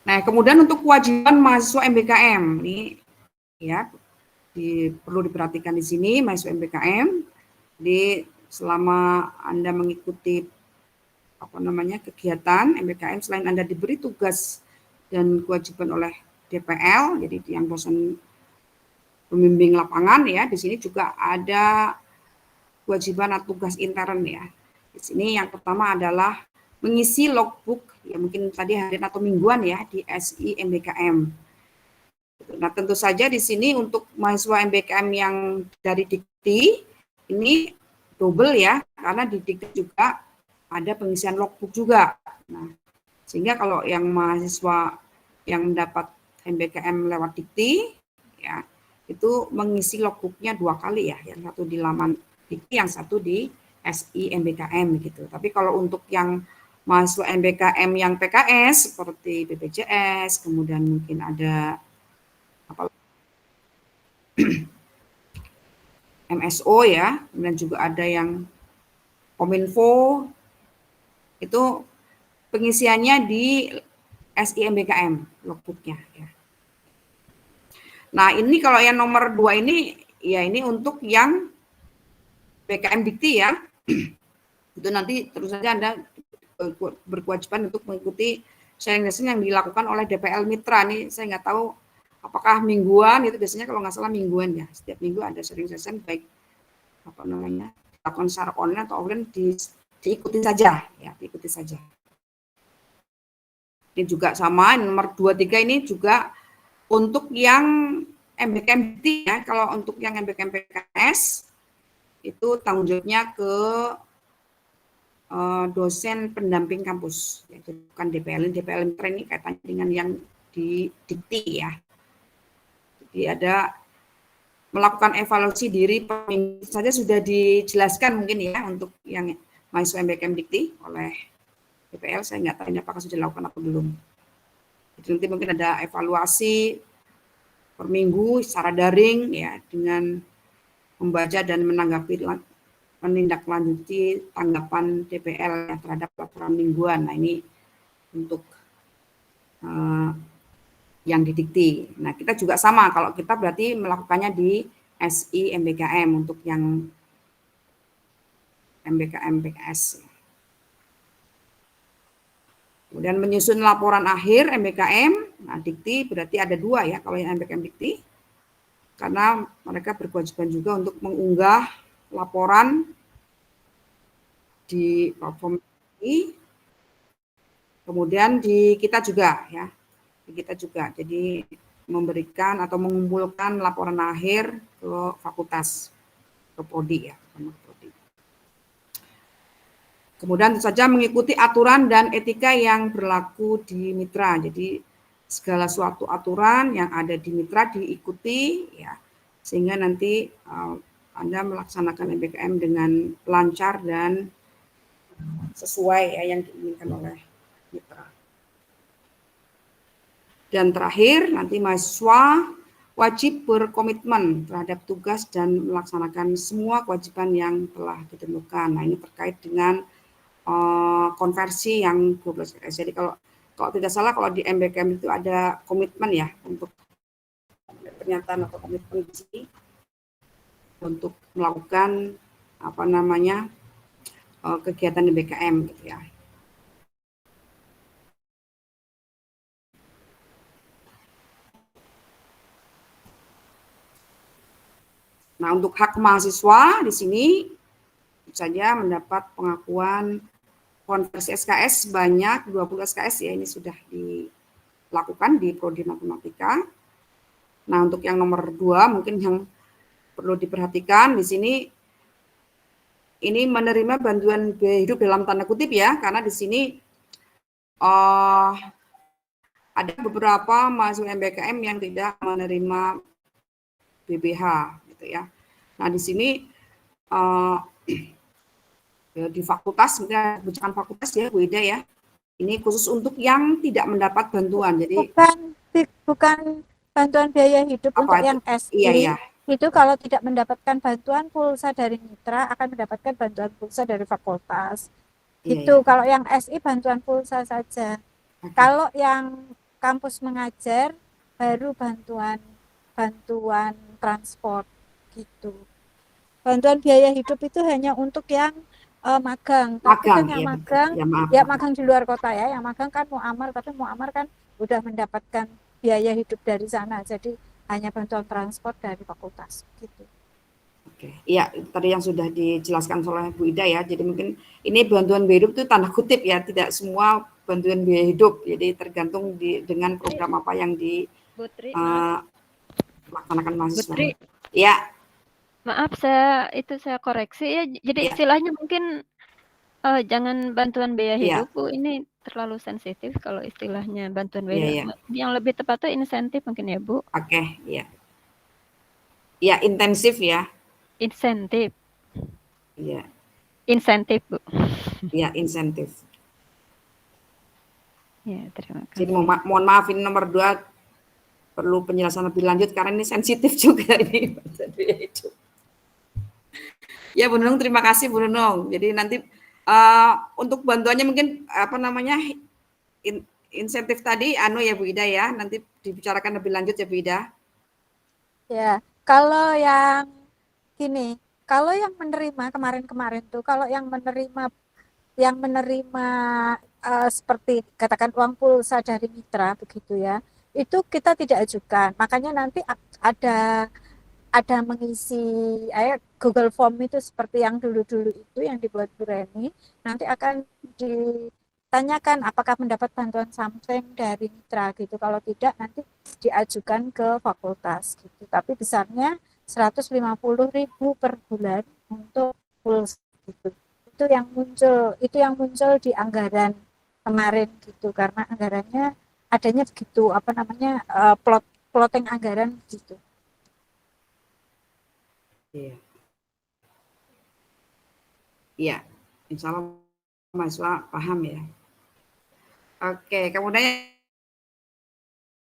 Nah, kemudian untuk kewajiban mahasiswa MBKM ini, ya, perlu diperhatikan di sini mahasiswa MBKM. Jadi selama Anda mengikuti kegiatan MBKM, selain Anda diberi tugas dan kewajiban oleh DPL, jadi yang dosen pembimbing lapangan, ya, di sini juga ada kewajiban atau tugas intern, ya. Di sini yang pertama adalah mengisi logbook, ya, mungkin tadi harian atau mingguan, ya, di SI MBKM. Nah, tentu saja di sini untuk mahasiswa MBKM yang dari Dikti ini double, ya, karena di Dikti juga ada pengisian logbook juga. Nah, sehingga kalau yang mahasiswa yang mendapat MBKM lewat Dikti, ya, itu mengisi logbooknya 2 kali ya, yang satu di laman Dikti, yang satu di SI MBKM gitu. Tapi kalau untuk yang mahasiswa MBKM yang PKS seperti BPJS, kemudian mungkin ada apa MSO ya, kemudian juga ada yang Kominfo, itu pengisiannya di SIMBKM logbooknya ya. Nah ini kalau yang nomor 2 ini, ya ini untuk yang BKM Dikti ya, itu nanti terus saja Anda berkewajiban untuk mengikuti sharing lesson yang dilakukan oleh DPL Mitra. Nih saya nggak tahu apakah mingguan, itu biasanya kalau nggak salah mingguan ya, setiap minggu ada sharing session, baik apa namanya, dilakukan secara online atau offline, diikuti saja ya, diikuti saja. Ini juga sama, nomor 2, 3 ini juga untuk yang MBKM ya. Kalau untuk yang MBKM PKS itu tanggung jawabnya ke dosen pendamping kampus, yaitu bukan DPL. DPL ini kaitannya dengan yang di Dikti ya. Jadi ada melakukan evaluasi diri per minggu saja sudah dijelaskan mungkin ya untuk yang mahasiswa MBKM Dikti oleh DPL. Saya nggak tahu ini apakah sudah dilakukan atau belum. Jadi nanti mungkin ada evaluasi per minggu secara daring ya, dengan membaca dan menindaklanjuti tanggapan DPL ya, terhadap laporan mingguan. Nah ini untuk yang di Dikti. Nah kita juga sama, kalau kita berarti melakukannya di SI MBKM untuk yang MBKM PKS. Kemudian menyusun laporan akhir MBKM, nah Dikti berarti ada 2 ya kalau yang MBKM Dikti, karena mereka berkewajiban juga untuk mengunggah laporan di platform Dikti, kemudian di kita juga ya, di kita juga, jadi memberikan atau mengumpulkan laporan akhir ke fakultas, ke prodi ya. Kemudian tentu saja mengikuti aturan dan etika yang berlaku di mitra. Jadi segala suatu aturan yang ada di mitra diikuti ya, sehingga nanti Anda melaksanakan MBKM dengan lancar dan sesuai ya yang diinginkan oleh mitra. Dan terakhir nanti mahasiswa wajib berkomitmen terhadap tugas dan melaksanakan semua kewajiban yang telah ditentukan. Nah ini terkait dengan konversi yang 12 SKS. Jadi kalau tidak salah, kalau di MBKM itu ada komitmen ya, untuk pernyataan atau komitmen di sini untuk melakukan apa namanya kegiatan MBKM gitu ya. Nah untuk hak mahasiswa di sini saja mendapat pengakuan konversi SKS sebanyak 20 SKS ya, ini sudah dilakukan di Prodi Matematika. Nah, untuk yang nomor 2 mungkin yang perlu diperhatikan di sini, ini menerima bantuan biaya hidup dalam tanda kutip ya, karena di sini ada beberapa mahasiswa MBKM yang tidak menerima BBH gitu ya. Nah, di sini di fakultas, mungkin kebijakan fakultas ya Bu Ida ya, ini khusus untuk yang tidak mendapat bantuan. Jadi bukan bantuan biaya hidup untuk itu? Yang SI. Iya. Itu kalau tidak mendapatkan bantuan pulsa dari mitra akan mendapatkan bantuan pulsa dari fakultas. Gitu. Kalau yang SI bantuan pulsa saja. Kalau yang kampus mengajar baru bantuan transport gitu. Bantuan biaya hidup itu hanya untuk yang magang. Tapi kan yang magang, magang di luar kota ya. Yang magang kan muamar, tapi muamar kan udah mendapatkan biaya hidup dari sana. Jadi hanya bantuan transport dari fakultas gitu. Oke, iya tadi yang sudah dijelaskan oleh Bu Ida ya. Jadi mungkin ini bantuan biaya hidup itu tanda kutip ya, tidak semua bantuan biaya hidup. Jadi tergantung dengan program apa yang dilaksanakan mahasiswa. Putri. Ya. Maaf, saya koreksi ya. Jadi istilahnya mungkin Jangan bantuan biaya Iya. hidup, Bu, ini terlalu sensitif kalau istilahnya bantuan Iya, biaya iya. yang lebih tepatnya insentif mungkin ya, Bu? Oke, iya. Iya, intensif ya. Insentif. Iya. Insentif, Bu. Iya, insentif. Ya, terima Jadi kasih. mohon maaf ini nomor 2 perlu penjelasan lebih lanjut karena ini sensitif juga ini bantuan biaya hidup. Ya Bu Nunung, terima kasih Bu Nunung. Jadi nanti untuk bantuannya mungkin apa namanya insentif tadi ya Bu Ida ya, nanti dibicarakan lebih lanjut ya Bu Ida. Ya, kalau yang gini, kalau yang menerima kemarin-kemarin tuh, kalau yang menerima seperti katakan uang pulsa dari mitra begitu ya, itu kita tidak ajukan. Makanya nanti ada mengisi Google Form itu seperti yang dulu-dulu itu yang dibuat Bu Reni, nanti akan ditanyakan apakah mendapat bantuan sampling dari mitra gitu. Kalau tidak nanti diajukan ke fakultas gitu. Tapi besarnya 150.000 per bulan untuk pulsa gitu. Itu yang muncul di anggaran kemarin gitu karena anggarannya adanya begitu plotting anggaran gitu. Iya. Iya, insya Allah mahasiswa paham ya. Oke, kemudian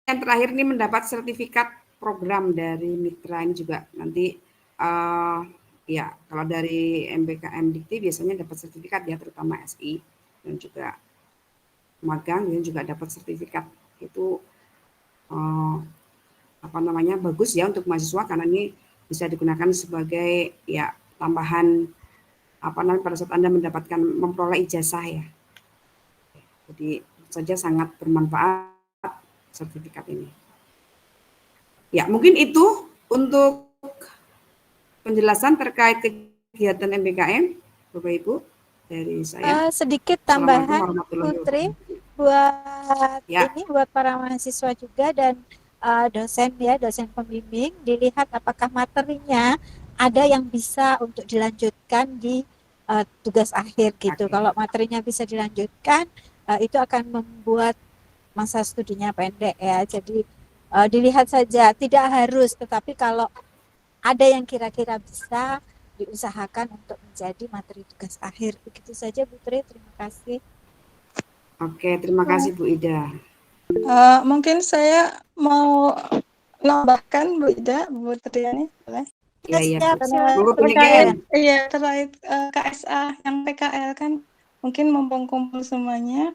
yang terakhir ini mendapat sertifikat program dari mitra ini juga nanti ya kalau dari MBKM Dikti biasanya dapat sertifikat ya, terutama SI dan juga magang dan juga dapat sertifikat itu bagus ya untuk mahasiswa karena ini bisa digunakan sebagai ya tambahan pada saat Anda memperoleh ijazah ya. Jadi saja sangat bermanfaat sertifikat ini. Ya, mungkin itu untuk penjelasan terkait kegiatan MBKM, Bapak Ibu, dari saya. Sedikit tambahan, Putri, buat para mahasiswa juga dan dosen pembimbing, dilihat apakah materinya ada yang bisa untuk dilanjutkan di tugas akhir gitu. Kalau materinya bisa dilanjutkan, itu akan membuat masa studinya pendek ya. Jadi dilihat saja, tidak harus, tetapi kalau ada yang kira-kira bisa diusahakan untuk menjadi materi tugas akhir. Begitu saja Putri, terima kasih. Oke, terima kasih Bu Ida. Mungkin saya mau nambahkan Bu Ida, Bu Triani, boleh? Siap. Terkait KSA yang PKL kan mungkin mumpung kumpul semuanya,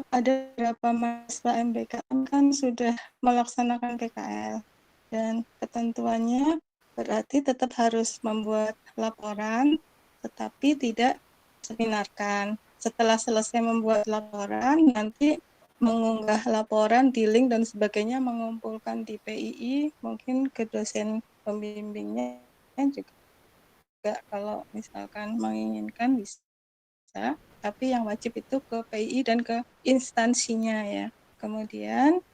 ada beberapa mahasiswa MBKM kan sudah melaksanakan PKL dan ketentuannya berarti tetap harus membuat laporan tetapi tidak seminarkan. Setelah selesai membuat laporan nanti mengunggah laporan di link dan sebagainya, mengumpulkan di PII, mungkin ke dosen pembimbingnya juga kalau misalkan menginginkan bisa, tapi yang wajib itu ke PII dan ke instansinya ya. Kemudian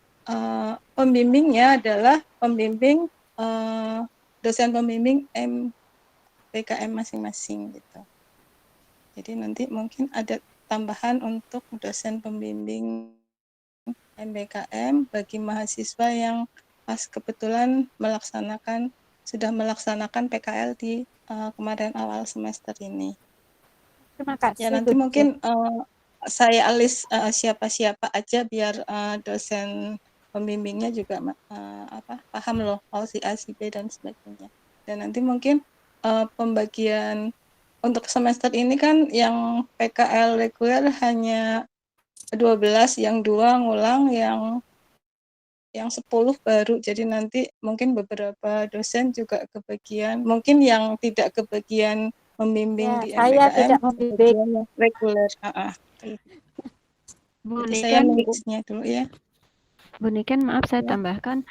pembimbingnya adalah pembimbing dosen pembimbing MBKM masing-masing gitu. Jadi nanti mungkin ada tambahan untuk dosen pembimbing MBKM bagi mahasiswa yang pas kebetulan sudah melaksanakan PKL di kemarin awal semester ini. Terima kasih. Ya nanti mungkin saya alis siapa-siapa aja biar dosen pembimbingnya juga paham loh si A, si B dan sebagainya. Dan nanti mungkin pembagian untuk semester ini kan yang PKL reguler hanya 12, yang 2 ngulang, yang 10 baru. Jadi nanti mungkin beberapa dosen juga kebagian, mungkin yang tidak kebagian membimbing di MBKM, saya tidak membimbing reguler. Bu Jadi saya Niken, mixnya dulu ya. Bu Niken, maaf saya tambahkan.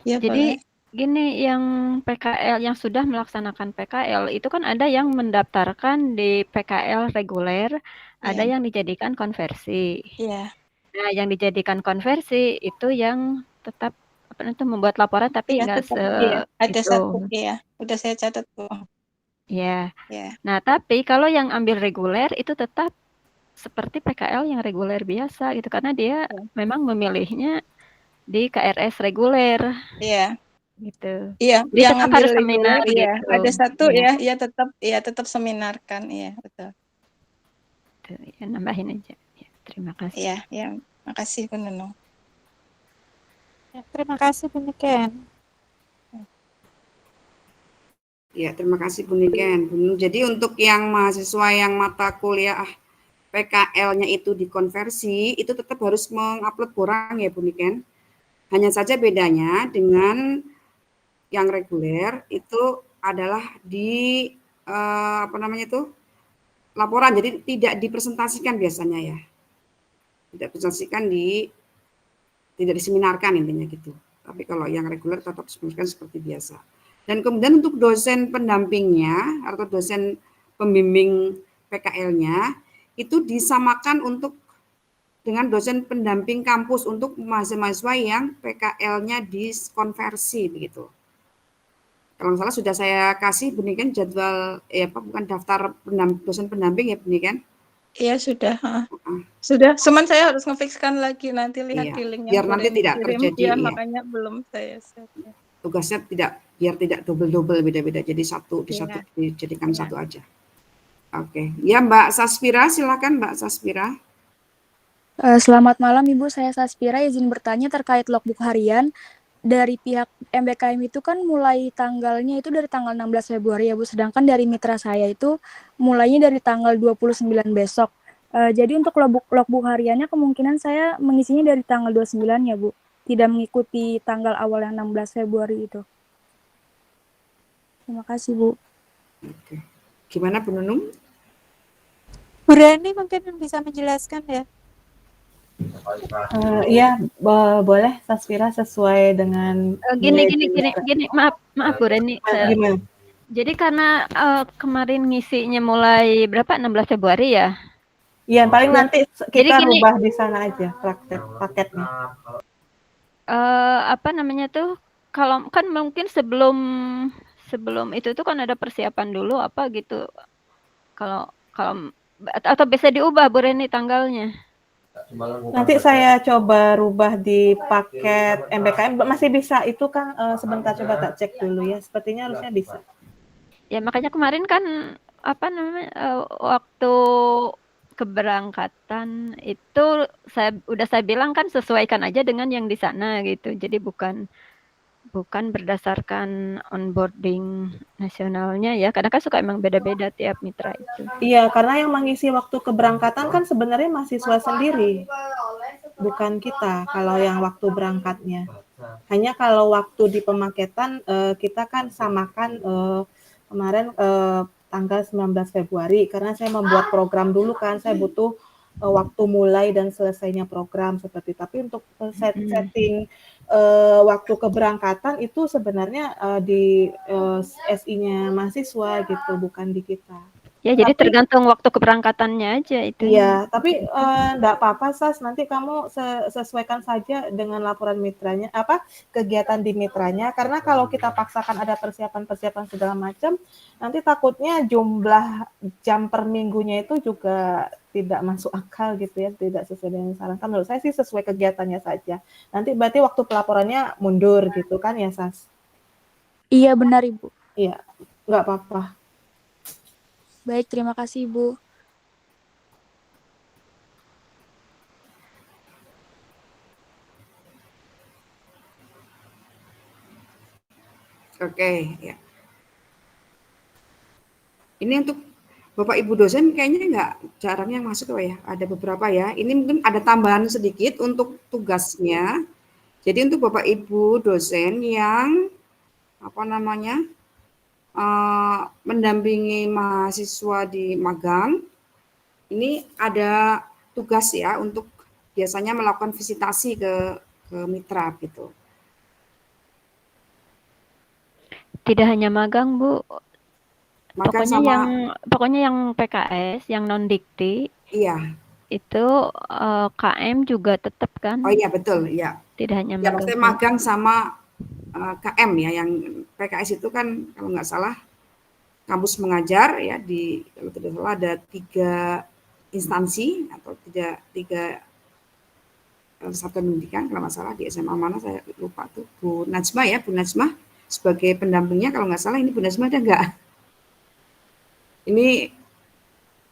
Ya, jadi boleh. Gini, yang PKL yang sudah melaksanakan PKL itu kan ada yang mendaftarkan di PKL reguler, ada yang dijadikan konversi. Iya. Nah, yang dijadikan konversi itu yang tetap membuat laporan tapi nggak ada satu ya, udah saya catat Bu. Ya. Ya. Nah, tapi kalau yang ambil reguler itu tetap seperti PKL yang reguler biasa gitu karena dia Ya. memang memilihnya di KRS reguler Iya. gitu. Iya, Jadi yang tetap ngambil harus reguler seminar iya. gitu. Ada satu Iya, tetap seminarkan, iya, betul. gitu. Ya, nambahin aja. Ya, terima kasih. Iya, iya. Makasih Bu Nunung. Ya, terima kasih Bu Niken. Ya, terima kasih Bu Niken. Jadi untuk yang mahasiswa yang mata kuliah PKL-nya itu dikonversi, itu tetap harus mengupload borang ya Bu Niken. Hanya saja bedanya dengan yang reguler itu adalah di apa namanya itu laporan, jadi tidak dipresentasikan biasanya ya, tidak dipresentasikan tidak diseminarkan intinya gitu. Tapi kalau yang reguler tetap diseminarkan seperti biasa. Dan kemudian untuk dosen pendampingnya atau dosen pembimbing PKL-nya itu disamakan untuk dengan dosen pendamping kampus untuk mahasiswa yang PKL-nya diskonversi begitu. Kalau nggak salah sudah saya kasih Bu Niken jadwal bukan daftar dosen pendamping ya Bu Niken? Iya sudah, sudah. Cuman saya harus ngefikskan lagi nanti lihat Iya, di link yang biar Bu nanti Reni tidak kirim. terjadi Ya, iya. makanya belum saya set. Tugasnya biar tidak double beda-beda. Jadi Iya. dijadikan Iya. satu aja. Oke. Ya Mbak Saspira, silakan Mbak Saspira. Selamat malam Ibu, saya Saspira izin bertanya terkait logbook harian. Dari pihak MBKM itu kan mulai tanggalnya itu dari tanggal 16 Februari ya Bu, sedangkan dari mitra saya itu mulainya dari tanggal 29 besok. Jadi untuk logbook hariannya kemungkinan saya mengisinya dari tanggal 29 ya Bu, tidak mengikuti tanggal awal yang 16 Februari itu. Terima kasih Bu. Oke. Gimana Bu Nunung? Bu Reni mungkin bisa menjelaskan ya. Iya, boleh Saspira sesuai dengan Gini, maaf Bu Reni. Gimana? Jadi karena kemarin ngisinya mulai berapa? 16 Februari ya? Iya, paling nanti kita gini, rubah di sana aja paketnya. Apa namanya tuh? Kalau kan mungkin sebelum itu tuh kan ada persiapan dulu apa gitu. Kalau atau bisa diubah Bu Reni tanggalnya. Nanti saya coba rubah di paket MBKM, masih bisa itu kan sebentar coba tak cek dulu ya, sepertinya harusnya bisa. Ya makanya kemarin kan apa namanya waktu keberangkatan itu saya bilang kan sesuaikan aja dengan yang di sana gitu. Jadi bukan berdasarkan onboarding nasionalnya ya, karena kan suka emang beda-beda tiap mitra itu. Iya, karena yang mengisi waktu keberangkatan kan sebenarnya mahasiswa sendiri, bukan kita kalau yang waktu berangkatnya. Hanya kalau waktu di pemaketan kita kan samakan kemarin tanggal 19 Februari, karena saya membuat program dulu kan, saya butuh waktu mulai dan selesainya program seperti. Tapi untuk setting waktu keberangkatan itu sebenarnya di SI-nya mahasiswa gitu, bukan di kita. Ya, jadi tergantung waktu keberangkatannya aja itu. Iya, tapi enggak apa-apa Sas, nanti kamu sesuaikan saja dengan laporan mitranya, kegiatan di mitranya, karena kalau kita paksakan ada persiapan segala macam, nanti takutnya jumlah jam per minggunya itu juga tidak masuk akal gitu ya, tidak sesuai dengan yang disarankan. Menurut saya sih sesuai kegiatannya saja. Nanti berarti waktu pelaporannya mundur gitu kan ya Sas? Iya benar Ibu. Iya, enggak apa-apa. Baik, terima kasih Ibu. Oke, ya. Ini untuk Bapak Ibu dosen kayaknya jarang yang masuk ya, ada beberapa ya. Ini mungkin ada tambahan sedikit untuk tugasnya. Jadi untuk Bapak Ibu dosen yang mendampingi mahasiswa di magang, ini ada tugas ya untuk biasanya melakukan visitasi ke mitra gitu. Tidak hanya magang Bu, pokoknya yang PKS, yang non dikti. Iya. Itu KM juga tetap kan? Oh iya betul, ya. Tidak hanya magang. Ya maksudnya magang sama KM ya, yang PKS itu kan kalau nggak salah kampus mengajar ya, di kalau tidak salah ada 3 instansi atau tiga satuan pendidikan kalau nggak salah, di SMA mana saya lupa tuh, Bu Najma ya, Bu Najma sebagai pendampingnya kalau nggak salah. Ini Bu Najma ada nggak? Ini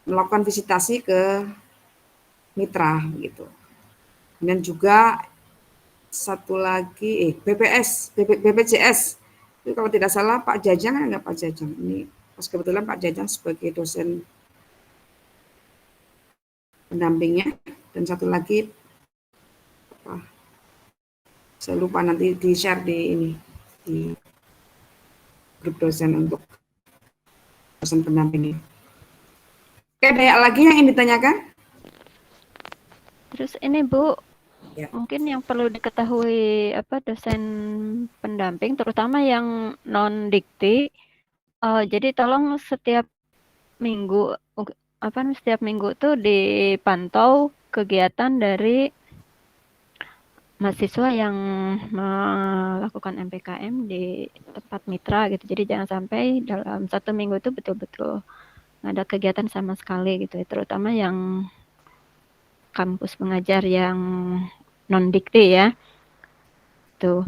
melakukan visitasi ke mitra gitu. Dan juga satu lagi BPJS itu kalau tidak salah Pak Jajang, enggak Pak Jajang, ini pas kebetulan Pak Jajang sebagai dosen pendampingnya. Dan satu lagi apa, saya lupa, nanti di share di grup dosen untuk dosen pendampingnya. Oke, ada lagi yang ingin ditanyakan? Terus ini Bu, Ya. mungkin yang perlu diketahui dosen pendamping, terutama yang non dikti. Jadi tolong setiap minggu tuh dipantau kegiatan dari mahasiswa yang melakukan MPKM di tempat mitra gitu. Jadi jangan sampai dalam 1 minggu itu betul-betul nggak ada kegiatan sama sekali gitu ya, terutama yang kampus mengajar yang non dikti ya. Tuh.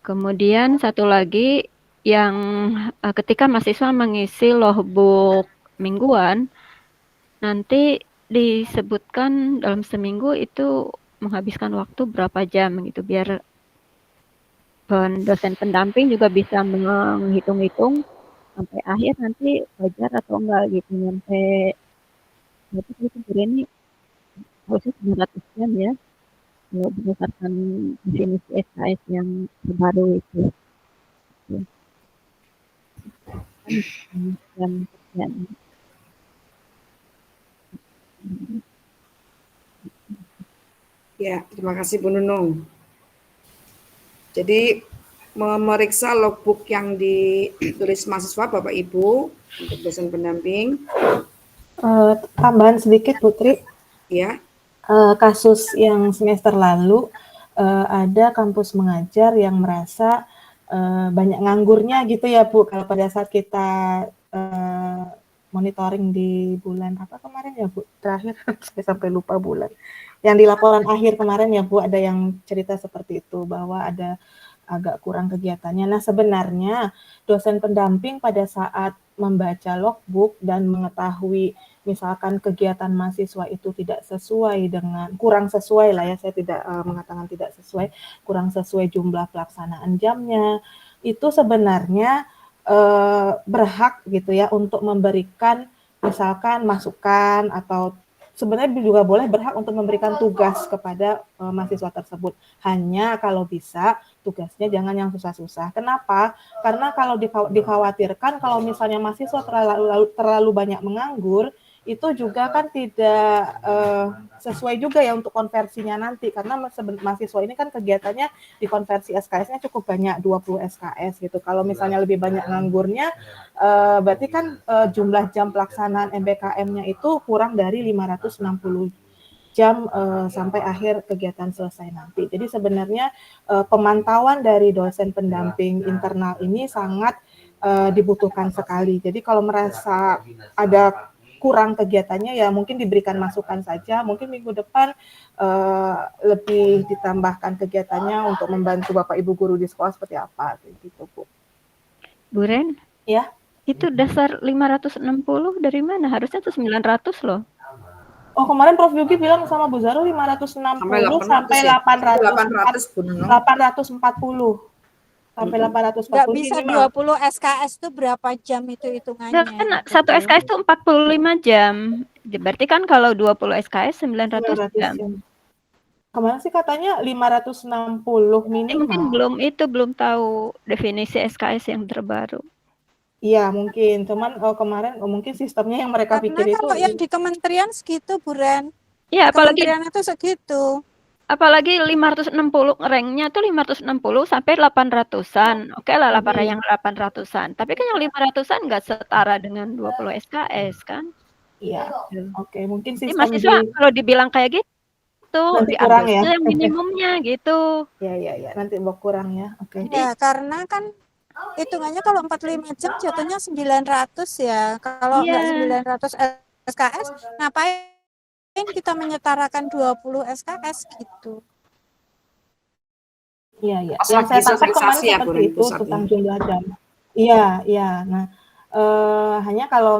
Kemudian satu lagi yang ketika mahasiswa mengisi logbook mingguan, nanti disebutkan dalam seminggu itu menghabiskan waktu berapa jam gitu, biar dosen pendamping juga bisa menghitung-hitung sampai akhir nanti wajar atau enggak gitu, sampai berarti itu ini harusnya 900 jam ya kalau berdasarkan definisi SKS yang terbaru itu. Ya, terima kasih Bu Nunung. Jadi memeriksa logbook yang ditulis mahasiswa Bapak Ibu untuk dosen pendamping. Tambahan sedikit Putri. Ya. Kasus yang semester lalu ada kampus mengajar yang merasa banyak nganggurnya gitu ya Bu. Kalau pada saat kita monitoring di bulan apa kemarin ya Bu, terakhir saya sampai lupa bulan. Yang di laporan akhir kemarin ya Bu, ada yang cerita seperti itu bahwa ada agak kurang kegiatannya. Nah sebenarnya dosen pendamping pada saat membaca logbook dan mengetahui misalkan kegiatan mahasiswa itu tidak sesuai dengan, kurang sesuai lah ya, saya tidak mengatakan tidak sesuai, kurang sesuai jumlah pelaksanaan jamnya, itu sebenarnya berhak gitu ya untuk memberikan misalkan masukan atau sebenarnya juga boleh berhak untuk memberikan tugas kepada mahasiswa tersebut. Hanya kalau bisa tugasnya jangan yang susah-susah. Kenapa? Karena kalau dikhawatirkan kalau misalnya mahasiswa terlalu banyak menganggur, itu juga kan tidak sesuai juga ya untuk konversinya nanti. Karena mahasiswa ini kan kegiatannya di konversi SKS-nya cukup banyak, 20 SKS gitu. Kalau misalnya lebih banyak nganggurnya, berarti kan jumlah jam pelaksanaan MBKM-nya itu kurang dari 560 jam sampai akhir kegiatan selesai nanti. Jadi sebenarnya pemantauan dari dosen pendamping internal ini sangat dibutuhkan sekali. Jadi kalau merasa ada kurang kegiatannya ya mungkin diberikan masukan saja, mungkin minggu depan lebih ditambahkan kegiatannya untuk membantu Bapak Ibu guru di sekolah seperti apa gitu Bu. Bu Ren? Ya. Itu dasar 560 dari mana? Harusnya tuh 900 loh. Oh, kemarin Prof Yugi bilang sama Bu Zaro 560 sampai 840. Sampai 840. Nggak bisa 20 SKS itu berapa jam itu hitungannya? Kan satu SKS itu 45 jam. Berarti kan kalau 20 SKS 900 jam. Kemarin sih katanya 560 minimal. Mungkin belum tahu definisi SKS yang terbaru. Iya mungkin, cuman kemarin mungkin sistemnya yang mereka pikir itu. Karena kalau yang di kementerian segitu Bu Ren. Ya apalagi kementerian itu segitu. Apalagi 560, ranknya tuh 560 sampai 800-an. Oke lah, yang 800-an. Tapi kan yang 500-an nggak setara dengan 20 SKS kan? Iya. Oke, mungkin sistem mahasiswa kalau dibilang kayak gitu, kurang ya yang minimumnya gitu. Iya, nanti mau kurang ya. Oke. Ya, karena kan hitungannya kalau 45 jam jatuhnya 900 ya. Kalau enggak Iya. 900 SKS, ngapain kita menyetarakan 20 SKS gitu. Iya, iya. Pas Yang lagi saya tangkap kemarin sosialisasi ya Bu seperti dari itu pusat tentang ya. jumlah jam. Iya, iya. Nah, hanya kalau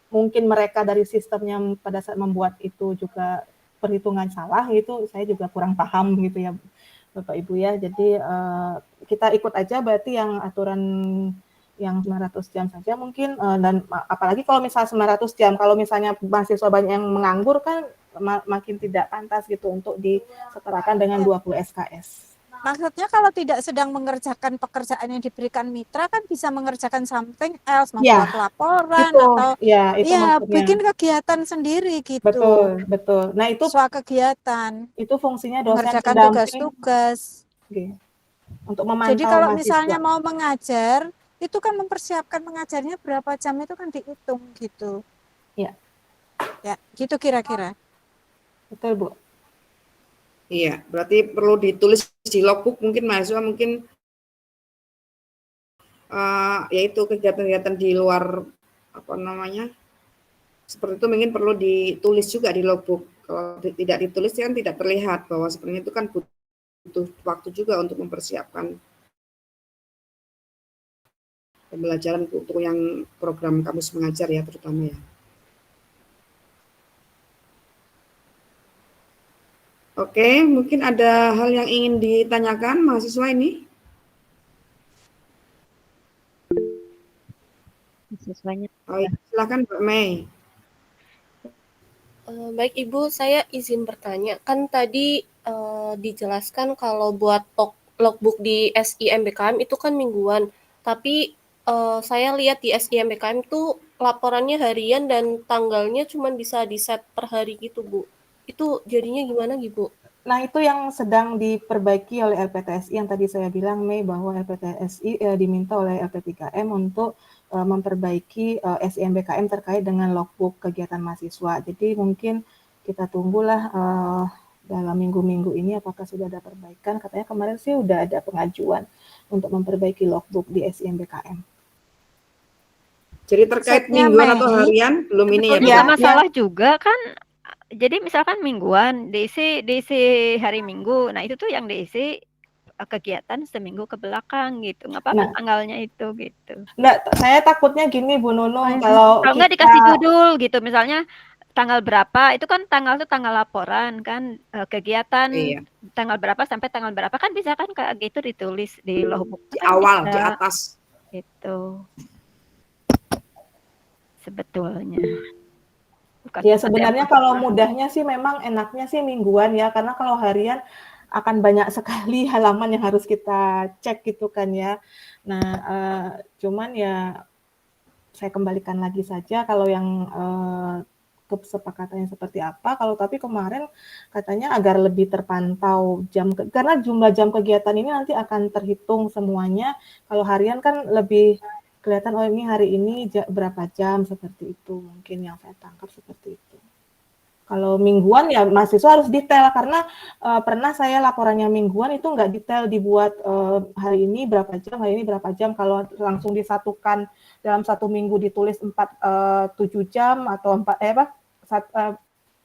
mungkin mereka dari sistemnya pada saat membuat itu juga perhitungan salah gitu, saya juga kurang paham gitu ya Bapak Ibu ya. Jadi kita ikut aja berarti yang aturan yang 900 jam saja mungkin, dan apalagi kalau misalnya 900 jam, kalau misalnya mahasiswa banyak yang menganggur kan makin tidak pantas gitu untuk disetarakan dengan 20 SKS. Maksudnya kalau tidak sedang mengerjakan pekerjaan yang diberikan mitra kan bisa mengerjakan something else, Ya, membuat laporan itu, atau ya itu ya maksudnya. bikin kegiatan sendiri gitu. Betul, betul. Nah itu kegiatan. Itu fungsinya dosen Mengerjakan pendamping. tugas-tugas. Oke. Untuk memantau Jadi kalau mahasiswa. misalnya mau mengajar, itu kan mempersiapkan mengajarnya berapa jam itu kan dihitung gitu. Iya. Ya, gitu kira-kira. Betul, Bu. Iya, berarti perlu ditulis di logbook mungkin mahasiswa mungkin yaitu kegiatan-kegiatan di luar apa namanya seperti itu mungkin perlu ditulis juga di logbook. Kalau tidak ditulis kan tidak terlihat bahwa sebenarnya itu kan butuh waktu juga untuk mempersiapkan pembelajaran untuk yang program kampus mengajar ya terutama ya. Oke, mungkin ada hal yang ingin ditanyakan mahasiswa ini? Mahasiswanya. Oh, ya. Silakan Mbak Mei. Baik Ibu, saya izin bertanya. Kan tadi dijelaskan kalau buat logbook di SIMBKM itu kan mingguan. Tapi saya lihat di SIMBKM itu laporannya harian dan tanggalnya cuma bisa di-set per hari gitu, Bu. Itu jadinya gimana, Bu? Nah, itu yang sedang diperbaiki oleh LPTSI yang tadi saya bilang, Mei, bahwa LPTSI diminta oleh LP3M untuk memperbaiki SIMBKM terkait dengan logbook kegiatan mahasiswa. Jadi mungkin kita tunggulah dalam minggu-minggu ini apakah sudah ada perbaikan. Katanya kemarin sih udah ada pengajuan untuk memperbaiki logbook di SIMBKM. Jadi terkait mingguan atau harian belum ini ya, Bu? Sebetulnya masalah juga kan. Jadi misalkan mingguan diisi hari Minggu. Nah, itu tuh yang diisi kegiatan seminggu ke belakang gitu. Nggak apa-apa tanggalnya itu gitu. Enggak, saya takutnya gini Bu Nunung, kalau nggak dikasih judul gitu, misalnya tanggal berapa, itu kan tanggal tuh tanggal laporan kan, kegiatan tanggal berapa sampai tanggal berapa kan bisa kan kayak gitu ditulis di logbook di awal, di atas. Itu sebetulnya. Bukan ya sebenarnya kalau mudahnya sih memang enaknya sih mingguan ya, karena kalau harian akan banyak sekali halaman yang harus kita cek gitu kan ya. Nah, cuman ya saya kembalikan lagi saja kalau yang kesepakatannya seperti apa. Kalau tapi kemarin katanya agar lebih terpantau karena jumlah jam kegiatan ini nanti akan terhitung semuanya. Kalau harian kan lebih kelihatan, oh ini hari ini berapa jam, seperti itu mungkin yang saya tangkap seperti itu. Kalau mingguan ya mahasiswa harus detail, karena pernah saya laporannya mingguan itu nggak detail dibuat hari ini berapa jam, hari ini berapa jam. Kalau langsung disatukan dalam satu minggu ditulis 7 jam atau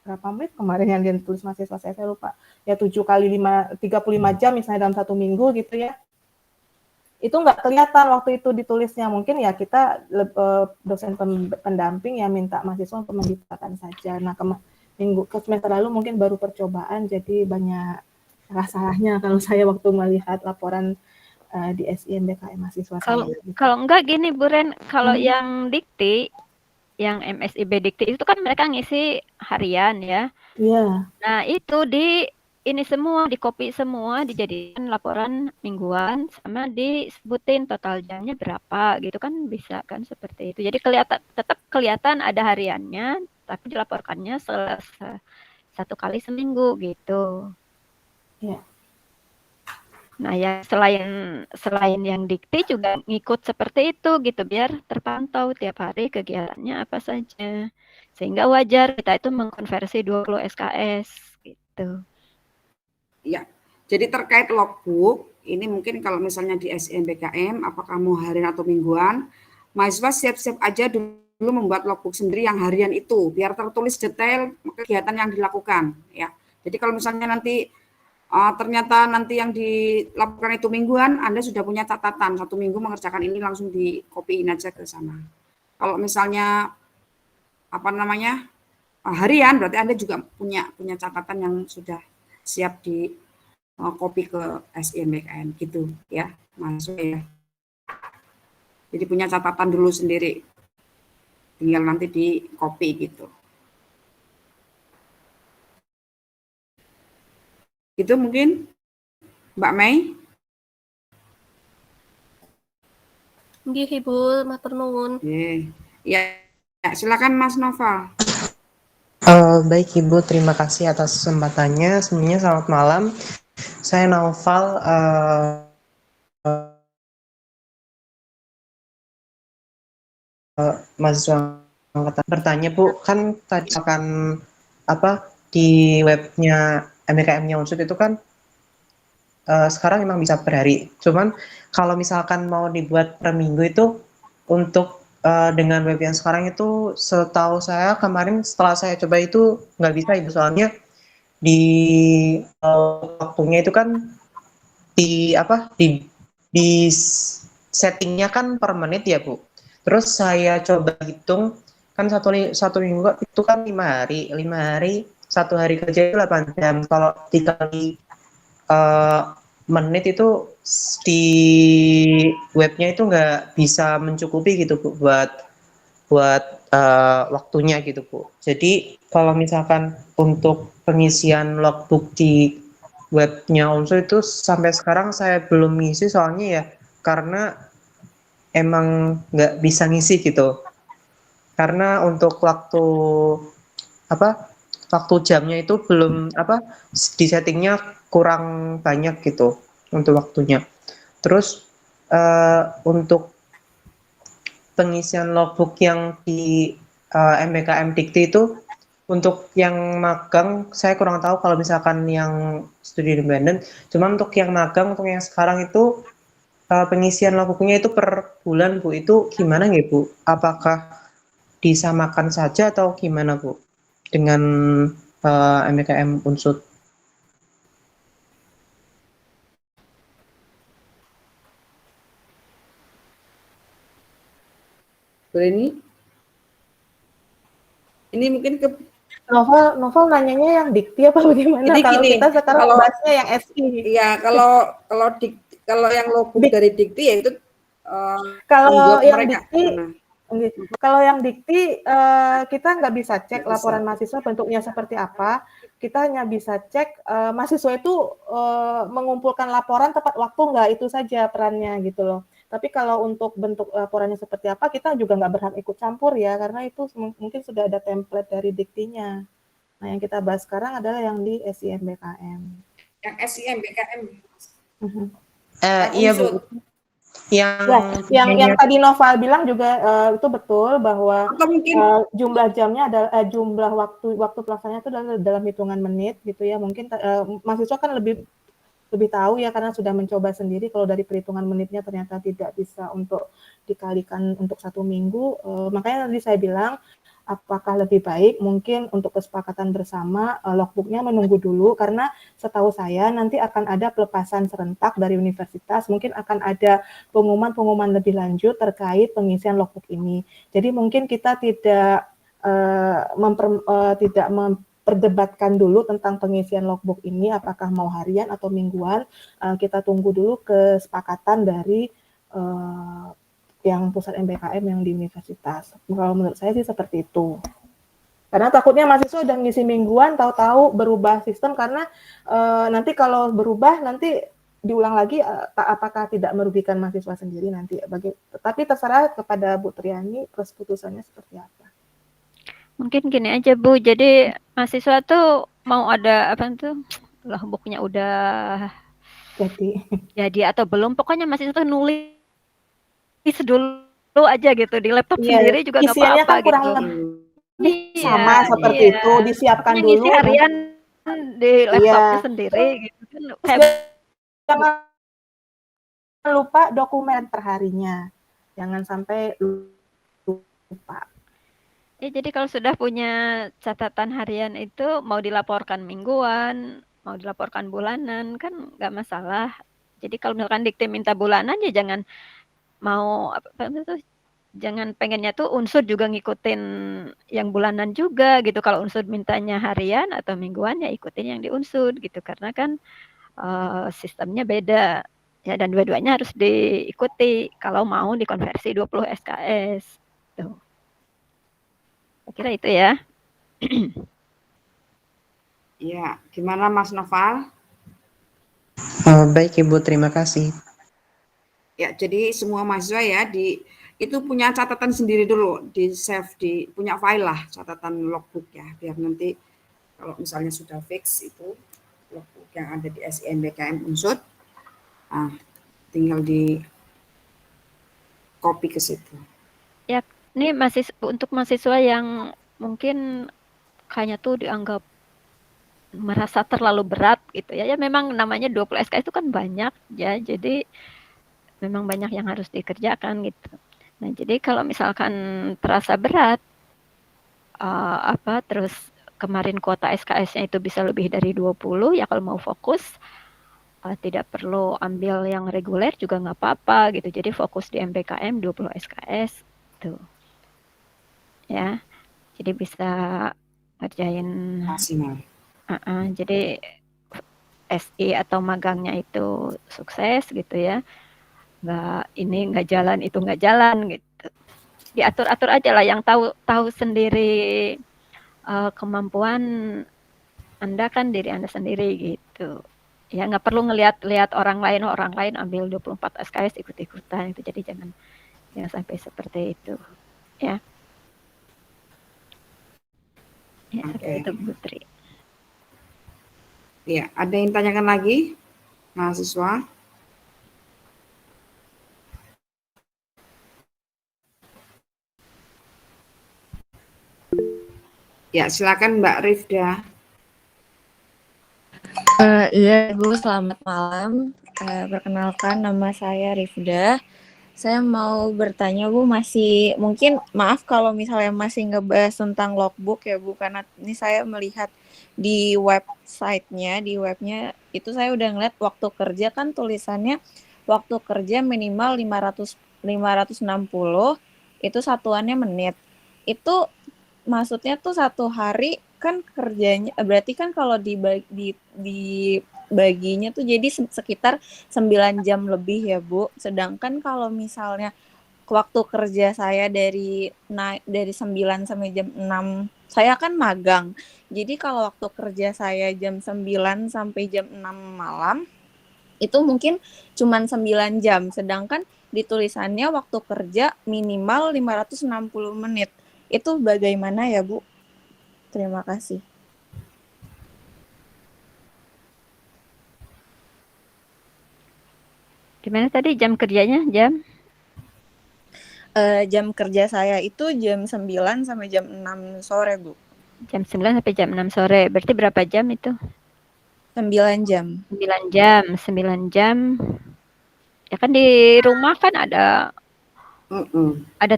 berapa menit kemarin yang ditulis mahasiswa saya lupa. Ya 7 kali 35 jam misalnya dalam satu minggu gitu ya. Itu nggak kelihatan waktu itu ditulisnya. Mungkin ya kita dosen pendamping yang minta mahasiswa untuk mendetailkan saja. Nah, ke semester lalu mungkin baru percobaan, jadi banyak salah-salahnya kalau saya waktu melihat laporan di SIMBKM mahasiswa saya. Kalau enggak gini Bu Ren, kalau yang dikti, yang MSIB dikti itu kan mereka ngisi harian ya. Iya. Nah itu ini semua, di copy semua, dijadikan laporan mingguan, sama disebutin total jamnya berapa, gitu kan bisa kan seperti itu. Jadi tetap kelihatan ada hariannya, tapi dilaporkannya satu kali seminggu gitu. Ya. Nah ya selain yang dikti juga ngikut seperti itu gitu, biar terpantau tiap hari kegiatannya apa saja. Sehingga wajar kita itu mengkonversi 20 SKS gitu. Ya, jadi terkait logbook ini mungkin kalau misalnya di SIMBKM, apakah mau harian atau mingguan, mahasiswa siap-siap aja dulu membuat logbook sendiri yang harian itu, biar tertulis detail kegiatan yang dilakukan. Ya, jadi kalau misalnya nanti ternyata nanti yang dilakukan itu mingguan, Anda sudah punya catatan 1 minggu mengerjakan ini, langsung di copy-in aja ke sana. Kalau misalnya harian, berarti Anda juga punya catatan yang sudah siap di copy ke SIMBKM gitu ya, masuk ya. Jadi punya catatan dulu sendiri, tinggal nanti di copy gitu. Itu mungkin Mbak Mei. Nggih, Ibu, matur nuwun. Ya, silakan Mas Nova. Baik Ibu, terima kasih atas kesempatannya. Sebenarnya selamat malam. Saya Naufal, mahasiswa angkatan. Bertanya Bu, kan tadi akan di webnya MBKM-nya Unsud itu kan sekarang memang bisa per hari. Cuman kalau misalkan mau dibuat per minggu itu untuk dengan web yang sekarang itu, setahu saya kemarin setelah saya coba itu nggak bisa Ibu, soalnya di waktunya itu kan di settingnya kan per menit ya Bu. Terus saya coba hitung kan satu minggu itu kan 5 hari, 1 hari kerja itu 8 jam. Kalau dikali menit itu di webnya itu nggak bisa mencukupi gitu Bu, buat waktunya gitu Bu. Jadi kalau misalkan untuk pengisian logbook di webnya Unsur itu sampai sekarang saya belum ngisi, soalnya ya karena emang nggak bisa ngisi gitu. Karena untuk waktu jamnya itu belum di settingnya kurang banyak gitu untuk waktunya. Terus untuk pengisian logbook yang di MBKM Dikti itu, untuk yang magang saya kurang tahu kalau misalkan yang studi independen. Cuman untuk yang magang, untuk yang sekarang itu pengisian logbooknya itu per bulan Bu, itu gimana nggih Bu? Apakah disamakan saja atau gimana Bu dengan MBKM Unsud? Ini mungkin ke Novel nanyanya yang dikti apa bagaimana? Jadi kalau gini, kita sekarang bahasnya yang SI. Iya, kalau yang logbook dari dikti ya itu kalau yang mereka. Kalau yang dikti kita nggak bisa cek laporan mahasiswa bentuknya seperti apa. Kita hanya bisa cek mahasiswa itu mengumpulkan laporan tepat waktu nggak, itu saja perannya gitu loh. Tapi kalau untuk bentuk laporannya seperti apa, kita juga nggak berhak ikut campur ya, karena itu mungkin sudah ada template dari diktinya. Nah, yang kita bahas sekarang adalah yang di SIMBKM. Yang SIMBKM. Iya Bu. Yang tadi Noval bilang juga itu betul, bahwa jumlah jamnya adalah jumlah waktu pelaksanaannya itu dalam hitungan menit gitu ya. Mungkin mahasiswa kan lebih tahu ya, karena sudah mencoba sendiri. Kalau dari perhitungan menitnya ternyata tidak bisa untuk dikalikan untuk 1 minggu, makanya tadi saya bilang apakah lebih baik mungkin untuk kesepakatan bersama logbooknya menunggu dulu, karena setahu saya nanti akan ada pelepasan serentak dari universitas, mungkin akan ada pengumuman lebih lanjut terkait pengisian logbook ini. Jadi mungkin kita tidak memperdebatkan dulu tentang pengisian logbook ini apakah mau harian atau mingguan. Kita tunggu dulu kesepakatan dari yang pusat MBKM yang di universitas. Kalau menurut saya sih seperti itu. Karena takutnya mahasiswa udah ngisi mingguan, tahu-tahu berubah sistem, karena nanti kalau berubah nanti diulang lagi, apakah tidak merugikan mahasiswa sendiri nanti. Tapi terserah kepada Bu Triani, keputusannya seperti apa. Mungkin gini aja Bu, jadi mahasiswa tuh mau ada logbooknya udah jadi atau belum, pokoknya mahasiswa tuh nulis dulu aja gitu di laptop sendiri juga nggak apa-apa kan kurang gitu. Lebih sama seperti itu, disiapkan dulu. Ngisi harian di laptopnya sendiri gitu kan. lupa dokumen perharinya. Jangan sampai lupa. Ya, jadi kalau sudah punya catatan harian itu mau dilaporkan mingguan, mau dilaporkan bulanan kan nggak masalah. Jadi kalau misalkan dikte minta bulanan ya jangan mau apa itu jangan pengennya tuh unsur juga ngikutin yang bulanan juga gitu. Kalau unsur mintanya harian atau mingguan ya ikutin yang diunsur gitu karena kan sistemnya beda. Ya dan dua-duanya harus diikuti kalau mau dikonversi 20 SKS. Tuh. Saya kira itu ya. Ya, gimana Mas Noval? Baik Ibu, terima kasih. Ya, jadi semua mahasiswa ya itu punya catatan sendiri dulu, di save punya file lah catatan logbook ya, biar nanti kalau misalnya sudah fix itu logbook yang ada di SIMBKM Unsud, tinggal di copy ke situ. Ya, ini untuk mahasiswa yang mungkin kayaknya tuh dianggap merasa terlalu berat gitu ya. Ya memang namanya 20 SKS itu kan banyak ya. Jadi memang banyak yang harus dikerjakan gitu. Nah, jadi kalau misalkan terasa berat terus kemarin kuota SKS-nya itu bisa lebih dari 20 ya kalau mau fokus tidak perlu ambil yang reguler juga nggak apa-apa gitu. Jadi fokus di MBKM 20 SKS tuh. Ya. Jadi bisa ngerjain maksimal. Jadi SI atau magangnya itu sukses gitu ya. Nggak jalan itu nggak jalan gitu. Diatur-atur aja lah yang tahu sendiri kemampuan Anda kan diri Anda sendiri gitu. Ya nggak perlu ngelihat orang lain ambil 24 SKS ikut-ikutan itu. Jadi jangan sampai seperti itu. Ya. Ya, Oke. itu Putri. Ya, ada yang tanyakan lagi mahasiswa? Ya, silakan Mbak Rifda. Iya, Bu, selamat malam. Perkenalkan, nama saya Rifda. Saya mau bertanya, Bu, mungkin maaf kalau misalnya masih ngebahas tentang logbook ya, Bu, karena ini saya melihat di websitenya, di webnya itu saya udah ngeliat waktu kerja kan tulisannya waktu kerja minimal 560 itu satuannya menit. Itu maksudnya tuh satu hari kan kerjanya berarti kan kalau dibaginya tuh jadi sekitar 9 jam lebih ya, Bu. Sedangkan kalau misalnya waktu kerja saya dari 9 sampai jam 6, saya kan magang. Jadi kalau waktu kerja saya jam 9 sampai jam 6 malam, itu mungkin cuma 9 jam. Sedangkan di tulisannya waktu kerja minimal 560 menit. Itu bagaimana ya, Bu? Terima kasih. Gimana tadi jam kerjanya? Jam kerja saya itu jam 9 sampai jam 6 sore, Bu. Jam 9 sampai jam 6 sore. Berarti berapa jam itu? 9 jam. 9 jam. Ya kan di rumah kan ada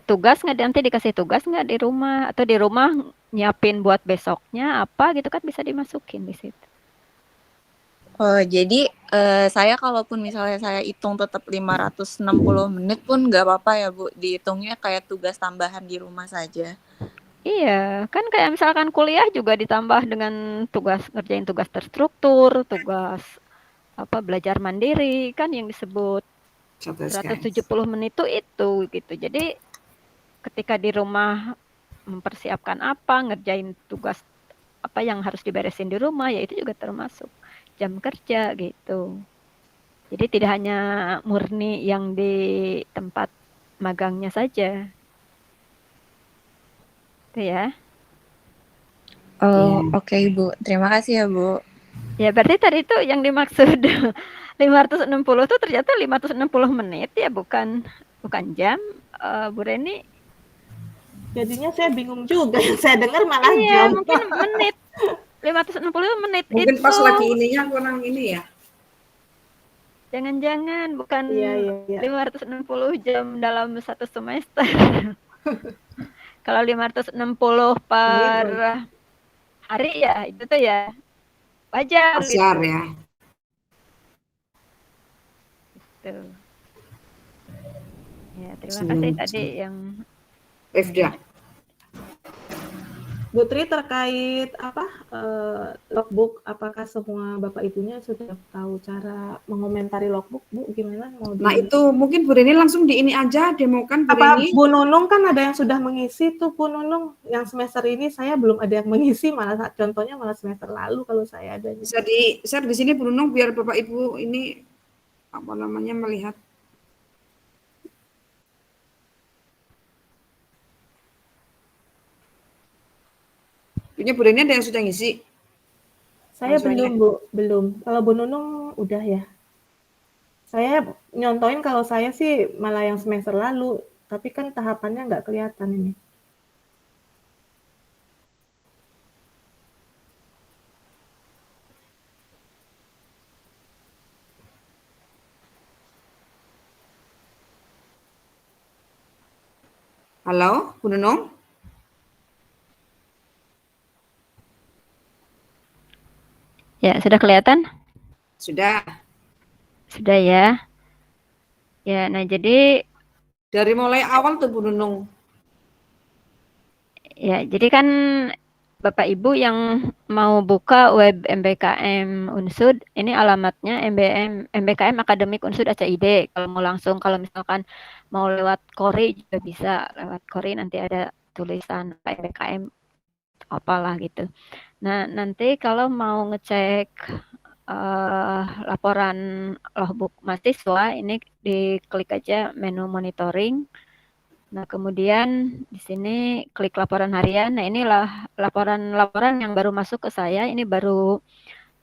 tugas nggak? Nanti dikasih tugas nggak di rumah? Atau di rumah nyiapin buat besoknya apa gitu kan bisa dimasukin di situ. Oh, jadi saya kalaupun misalnya saya hitung tetap 560 menit pun nggak apa-apa ya, Bu? Dihitungnya kayak tugas tambahan di rumah saja. Iya, kan kayak misalkan kuliah juga ditambah dengan ngerjain tugas terstruktur, tugas belajar mandiri kan yang disebut 170 menit itu gitu. Jadi ketika di rumah mempersiapkan ngerjain tugas yang harus diberesin di rumah ya itu juga termasuk jam kerja gitu. Jadi tidak hanya murni yang di tempat magangnya saja. Itu ya. Oh, oke, Bu. Terima kasih ya, Bu. Ya, berarti tadi itu yang dimaksud 560 itu ternyata 560 menit ya, bukan jam, Bu Reni. Jadinya saya bingung juga. Saya dengar malah jam. Mungkin menit. 560 menit mungkin itu. Pas lagi ininya kurang ini ya. Jangan-jangan bukan Iya. 560 jam dalam satu semester. Kalau 560 per hari ya itu tuh ya wajar gitu. Wajar ya. Gitu. Ya, terima kasih tadi yang Efda. Bu Tri, terkait logbook, apakah semua Bapak Ibunya sudah tahu cara mengomentari logbook, Bu? Gimana? Nah, itu mungkin Bu Reni langsung di ini aja, demokan Bu Apa Reni. Bu Nunung kan ada yang sudah mengisi tuh, Bu Nunung. Yang semester ini saya belum ada yang mengisi, malah contohnya malah semester lalu kalau saya ada. Bisa share di sini Bu Nunung biar Bapak Ibu ini apa namanya melihat. Punya Bu Reni ada yang sudah ngisi? Saya belum, Bu. Belum. Kalau Bu Nunung udah ya. Saya nyontoin kalau saya sih malah yang semester lalu. Tapi kan tahapannya nggak kelihatan ini. Halo, Bu Nunung? Ya, sudah kelihatan? Sudah. Sudah ya. Ya, nah jadi dari mulai awal tuh Bu Nunung. Ya, jadi kan Bapak Ibu yang mau buka web MBKM Unsud, ini alamatnya MBKM Akademik Unsud ACID. Kalau mau langsung, kalau misalkan mau lewat Kori juga bisa. Lewat Kori nanti ada tulisan MBKM apalah gitu. Nah, nanti kalau mau ngecek laporan logbook mahasiswa, ini diklik aja menu monitoring. Nah, kemudian di sini klik laporan harian. Nah, inilah laporan-laporan yang baru masuk ke saya. Ini baru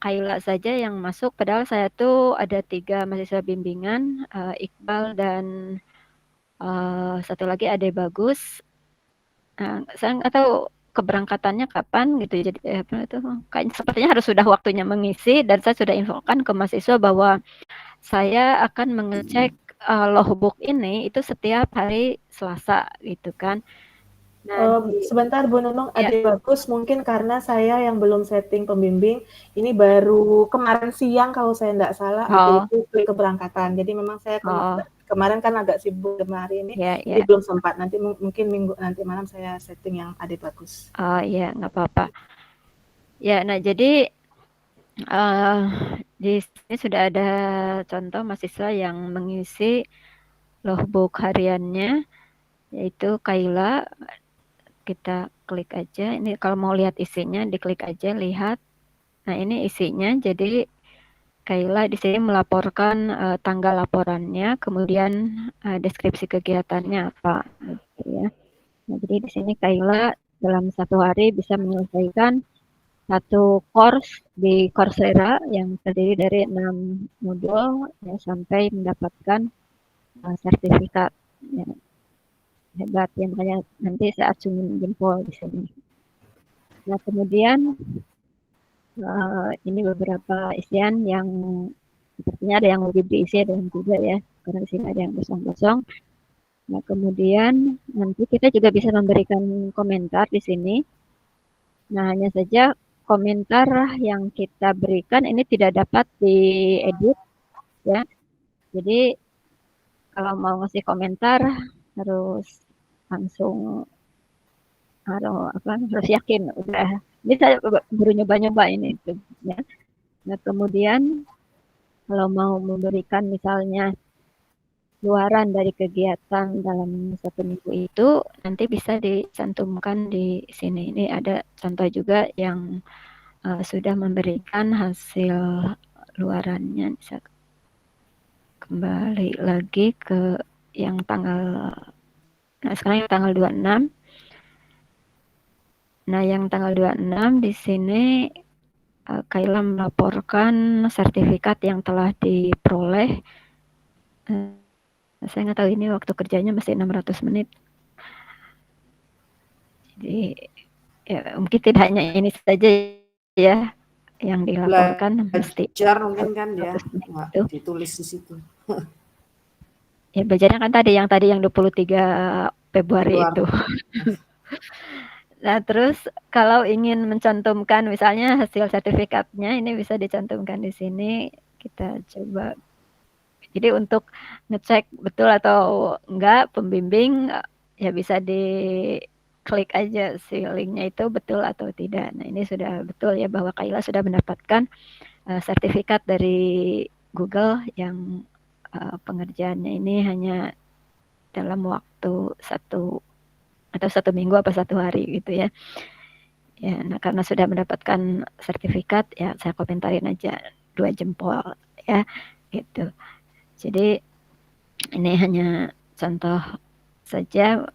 Kayla saja yang masuk. Padahal saya tuh ada 3 mahasiswa bimbingan, Iqbal dan satu lagi Ade Bagus. Nah, saya nggak tahu keberangkatannya kapan gitu. Jadi kayaknya sepertinya harus sudah waktunya mengisi dan saya sudah infokan ke mahasiswa bahwa saya akan mengecek logbook ini itu setiap hari Selasa gitu kan. Nah, sebentar Bu Nunung, Ade Bagus mungkin karena saya yang belum setting pembimbing, ini baru kemarin siang kalau saya nggak salah, Ade itu klik keberangkatan. Jadi memang saya kemarin kan agak sibuk hari ini, jadi belum sempat. Nanti mungkin nanti malam saya setting yang Ade Bagus. Oh iya, nggak apa-apa. Ya, nah jadi di sini sudah ada contoh mahasiswa yang mengisi logbook hariannya, yaitu Kayla. Kita klik aja. Ini kalau mau lihat isinya, diklik aja, lihat. Nah, ini isinya. Jadi Kayla di sini melaporkan tanggal laporannya, kemudian deskripsi kegiatannya apa, gitu ya. Nah, jadi di sini Kayla dalam 1 hari bisa menyelesaikan 1 course di Coursera yang terdiri dari 6 modul ya, sampai mendapatkan sertifikat. Ya. Hebat ya, makanya nanti saya acungin jempol di sini. Nah, kemudian ini beberapa isian yang sepertinya ada yang lebih diisi, ada yang tidak ya, karena di sini ada yang kosong-kosong. Nah, kemudian nanti kita juga bisa memberikan komentar di sini. Nah, hanya saja komentar yang kita berikan ini tidak dapat diedit ya. Jadi kalau mau ngasih komentar harus langsung harus yakin udah. Ini saya baru nyoba-nyoba ini gitu, ya. Nah, kemudian kalau mau memberikan misalnya luaran dari kegiatan dalam 1 minggu itu nanti bisa dicantumkan di sini. Ini ada contoh juga yang sudah memberikan hasil luarannya. Bisa kembali lagi ke yang tanggal, nah sekarang yang tanggal 26. Nah, yang tanggal 26 di sini Kayla melaporkan sertifikat yang telah diperoleh. Saya nggak tahu ini waktu kerjanya masih 600 menit. Jadi ya mungkin tidak hanya ini saja ya. yang dilaporkan mesti belajar mungkin kan ya, statusnya nggak itu. ditulis di situ. Ya belajarnya kan tadi yang 23 Februari Keluar. itu. Nah, terus kalau ingin mencantumkan misalnya hasil sertifikatnya ini bisa dicantumkan di sini. Kita coba. Jadi untuk ngecek betul atau enggak pembimbing ya bisa diklik aja si linknya itu betul atau tidak. Nah, ini sudah betul ya bahwa Kaila sudah mendapatkan sertifikat dari Google yang pengerjaannya ini hanya dalam waktu 1 minggu apa 1 hari gitu ya. Ya, nah karena sudah mendapatkan sertifikat ya saya komentarin aja 2 jempol ya gitu. Jadi ini hanya contoh saja.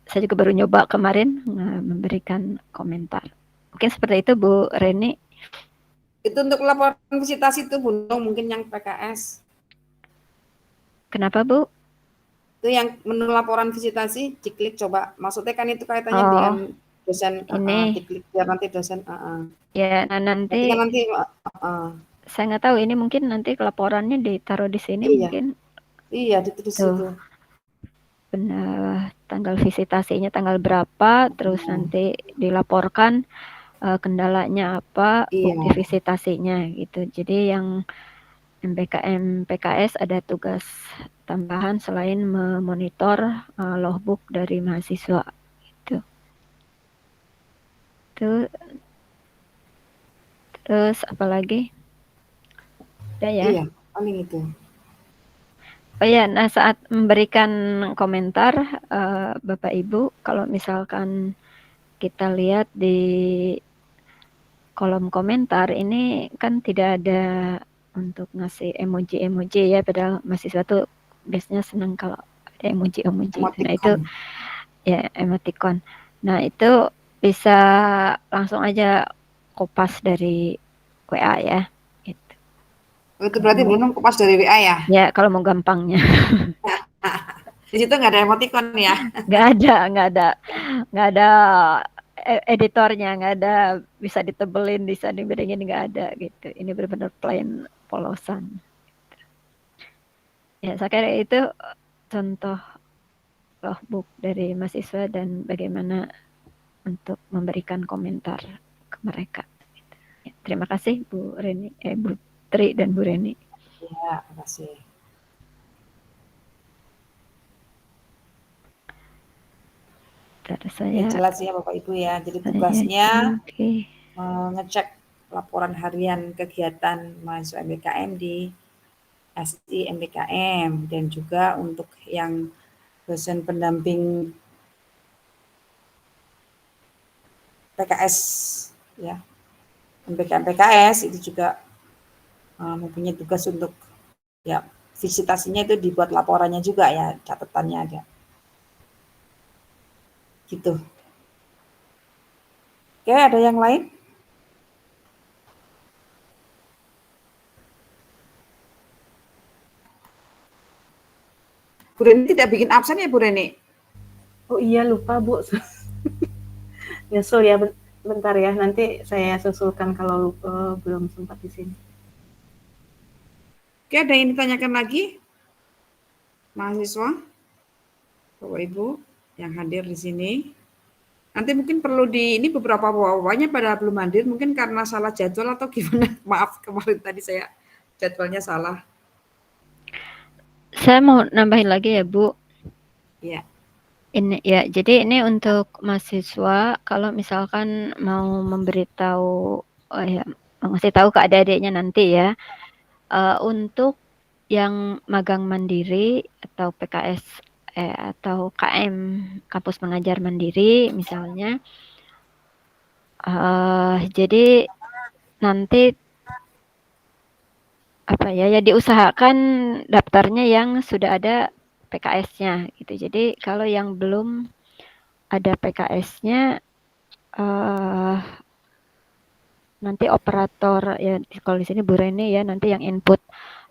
Saya juga baru nyoba kemarin memberikan komentar. Mungkin seperti itu Bu Reni. Itu untuk laporan visitasi itu Bu Nung, mungkin yang PKS. Kenapa Bu? Itu yang menu laporan visitasi diklik coba. Maksudnya kan itu kaitannya dengan dosen, ini diklik biar nanti dosen. Ya, nah nanti saya nggak tahu ini mungkin nanti laporannya ditaruh di sini mungkin. Iya, ditulis situ. Benar, tanggal visitasinya tanggal berapa, terus nanti dilaporkan kendalanya apa, bukti visitasinya gitu. Jadi yang MBKM PKS ada tugas tambahan selain memonitor logbook dari mahasiswa gitu. Terus apa lagi? Udah ya? Iya, paling itu. Oh ya, nah saat memberikan komentar Bapak Ibu, kalau misalkan kita lihat di kolom komentar ini kan tidak ada untuk ngasih emoji-emoji ya, padahal mahasiswa tuh biasanya senang kalau ada emoji-emoji. Nah itu ya emoticon. Nah itu bisa langsung aja kopas dari WA ya. Gitu. Itu berarti belum kopas dari WA ya? Ya kalau mau gampangnya. Di situ nggak ada emoticon ya? Nggak ada editornya, nggak ada bisa ditebelin, bisa diberingin, nggak ada gitu. Ini benar-benar plain polosan. Ya saya kira itu contoh logbook dari mahasiswa dan bagaimana untuk memberikan komentar ke mereka. Ya, terima kasih Bu Reni, Bu Tri dan Bu Reni. Ya, terima kasih. Saya jelas ya Bapak Ibu ya. Jadi tugasnya mengecek laporan harian kegiatan mahasiswa MBKM di SI MBKM dan juga untuk yang dosen pendamping PKS ya, MBKM PKS itu juga mempunyai tugas untuk ya visitasinya itu dibuat laporannya juga ya, catatannya ada. Gitu. Oke, ada yang lain? Bu Reni tidak bikin absen ya Bu Reni? Oh iya lupa Bu. Nyusul ya bentar ya, nanti saya susulkan kalau belum sempat di sini. Oke, ada yang ditanyakan lagi? Mahasiswa? Bapak Ibu yang hadir di sini. Nanti mungkin perlu ini beberapa bawahnya pada belum hadir mungkin karena salah jadwal atau gimana. Maaf kemarin tadi saya jadwalnya salah. Saya mau nambahin lagi ya Bu. Iya. Ini ya, jadi ini untuk mahasiswa kalau misalkan mau memberitahu ngasih tahu ke adik-adiknya nanti ya. Untuk yang magang mandiri atau PKS atau KM kampus mengajar mandiri misalnya, jadi nanti apa ya diusahakan daftarnya yang sudah ada PKS-nya gitu. Jadi kalau yang belum ada PKS-nya nanti operator ya kalau di sini Bu Reni ya nanti yang input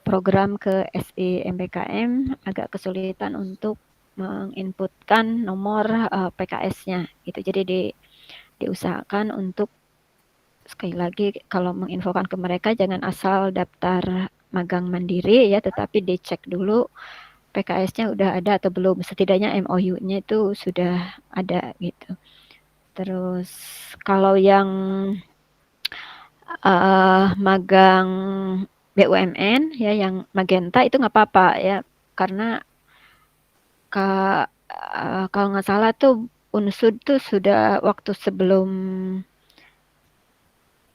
program ke SI MBKM agak kesulitan untuk menginputkan nomor PKS-nya gitu. Jadi diusahakan untuk sekali lagi kalau menginfokan ke mereka jangan asal daftar magang mandiri ya, tetapi dicek dulu PKS-nya udah ada atau belum. Setidaknya MOU-nya itu sudah ada gitu. Terus kalau yang magang BUMN ya, yang Magenta itu nggak apa-apa ya, karena kalau nggak salah tuh Unsud tuh sudah waktu sebelum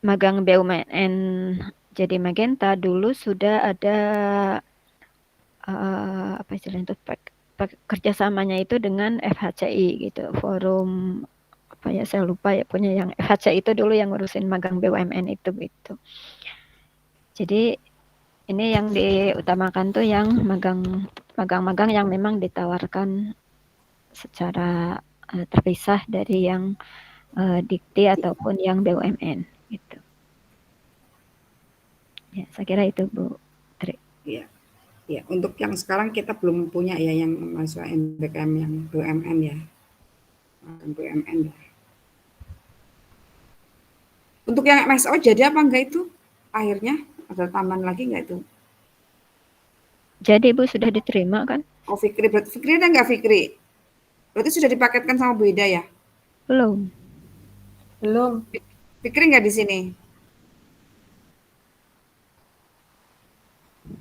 magang BUMN jadi Magenta dulu sudah ada apa istilahnya itu kerjasamanya itu dengan FHCI gitu, forum apa ya saya lupa ya, punya yang FHCI itu dulu yang ngurusin magang BUMN itu gitu. Jadi ini yang diutamakan tuh yang magang-magang yang memang ditawarkan secara terpisah dari yang Dikti ataupun yang BUMN gitu. Ya, saya kira itu Bu Tri. Iya. Ya, untuk yang sekarang kita belum punya ya yang mahasiswa MBKM yang BUMN ya. BUMN ya. Untuk yang MSO jadi apa enggak itu? Akhirnya ada tambahan lagi enggak itu? Jadi Bu sudah diterima kan? Oh Fikri, berarti Fikri ada enggak Fikri? Berarti sudah dipaketkan sama Bu Ida ya? Belum. Belum. Fikri enggak di sini?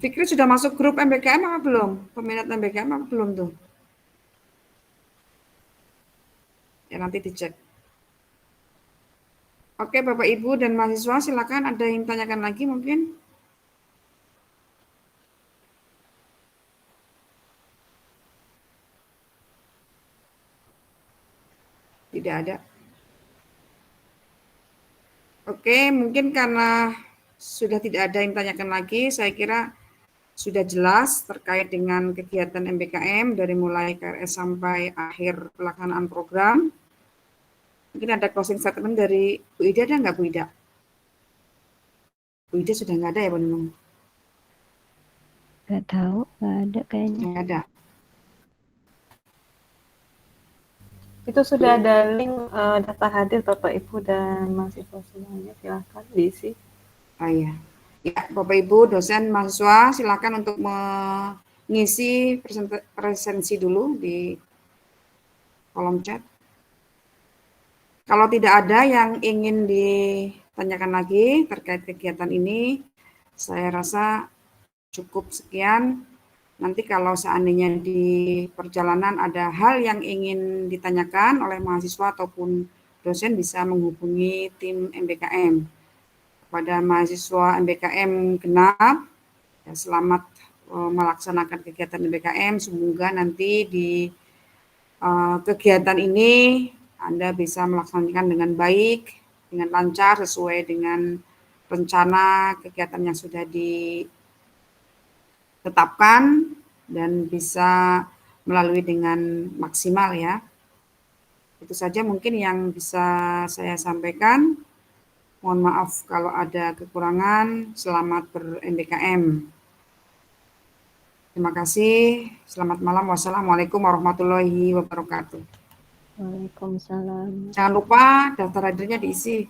Fikri sudah masuk grup MBKM apa belum? Peminat MBKM apa belum tuh? Ya nanti dicek. Oke Bapak Ibu dan mahasiswa silakan ada yang tanyakan lagi mungkin? Tidak ada. Oke, mungkin karena sudah tidak ada yang tanyakan lagi, saya kira sudah jelas terkait dengan kegiatan MBKM dari mulai KRS sampai akhir pelaksanaan program. Mungkin ada closing statement dari Bu Ida, ada nggak Bu Ida? Bu Ida sudah nggak ada ya Bu Nunung? Nggak tahu, nggak ada kayaknya. Nggak ada. Itu sudah ada link data hadir Bapak Ibu dan mahasiswa semuanya, silakan diisi. Ah ya. Ya, Bapak Ibu dosen mahasiswa silakan untuk mengisi presensi dulu di kolom chat. Kalau tidak ada yang ingin ditanyakan lagi terkait kegiatan ini, saya rasa cukup sekian. Nanti kalau seandainya di perjalanan ada hal yang ingin ditanyakan oleh mahasiswa ataupun dosen bisa menghubungi tim MBKM. Kepada mahasiswa MBKM genap, ya, selamat melaksanakan kegiatan MBKM. Semoga nanti di kegiatan ini Anda bisa melaksanakan dengan baik, dengan lancar, sesuai dengan rencana kegiatan yang sudah ditetapkan dan bisa melalui dengan maksimal ya. Itu saja mungkin yang bisa saya sampaikan. Mohon maaf kalau ada kekurangan. Selamat ber-MBKM. Terima kasih. Selamat malam. Wassalamualaikum warahmatullahi wabarakatuh. Waalaikumsalam. Jangan lupa daftar hadirnya diisi.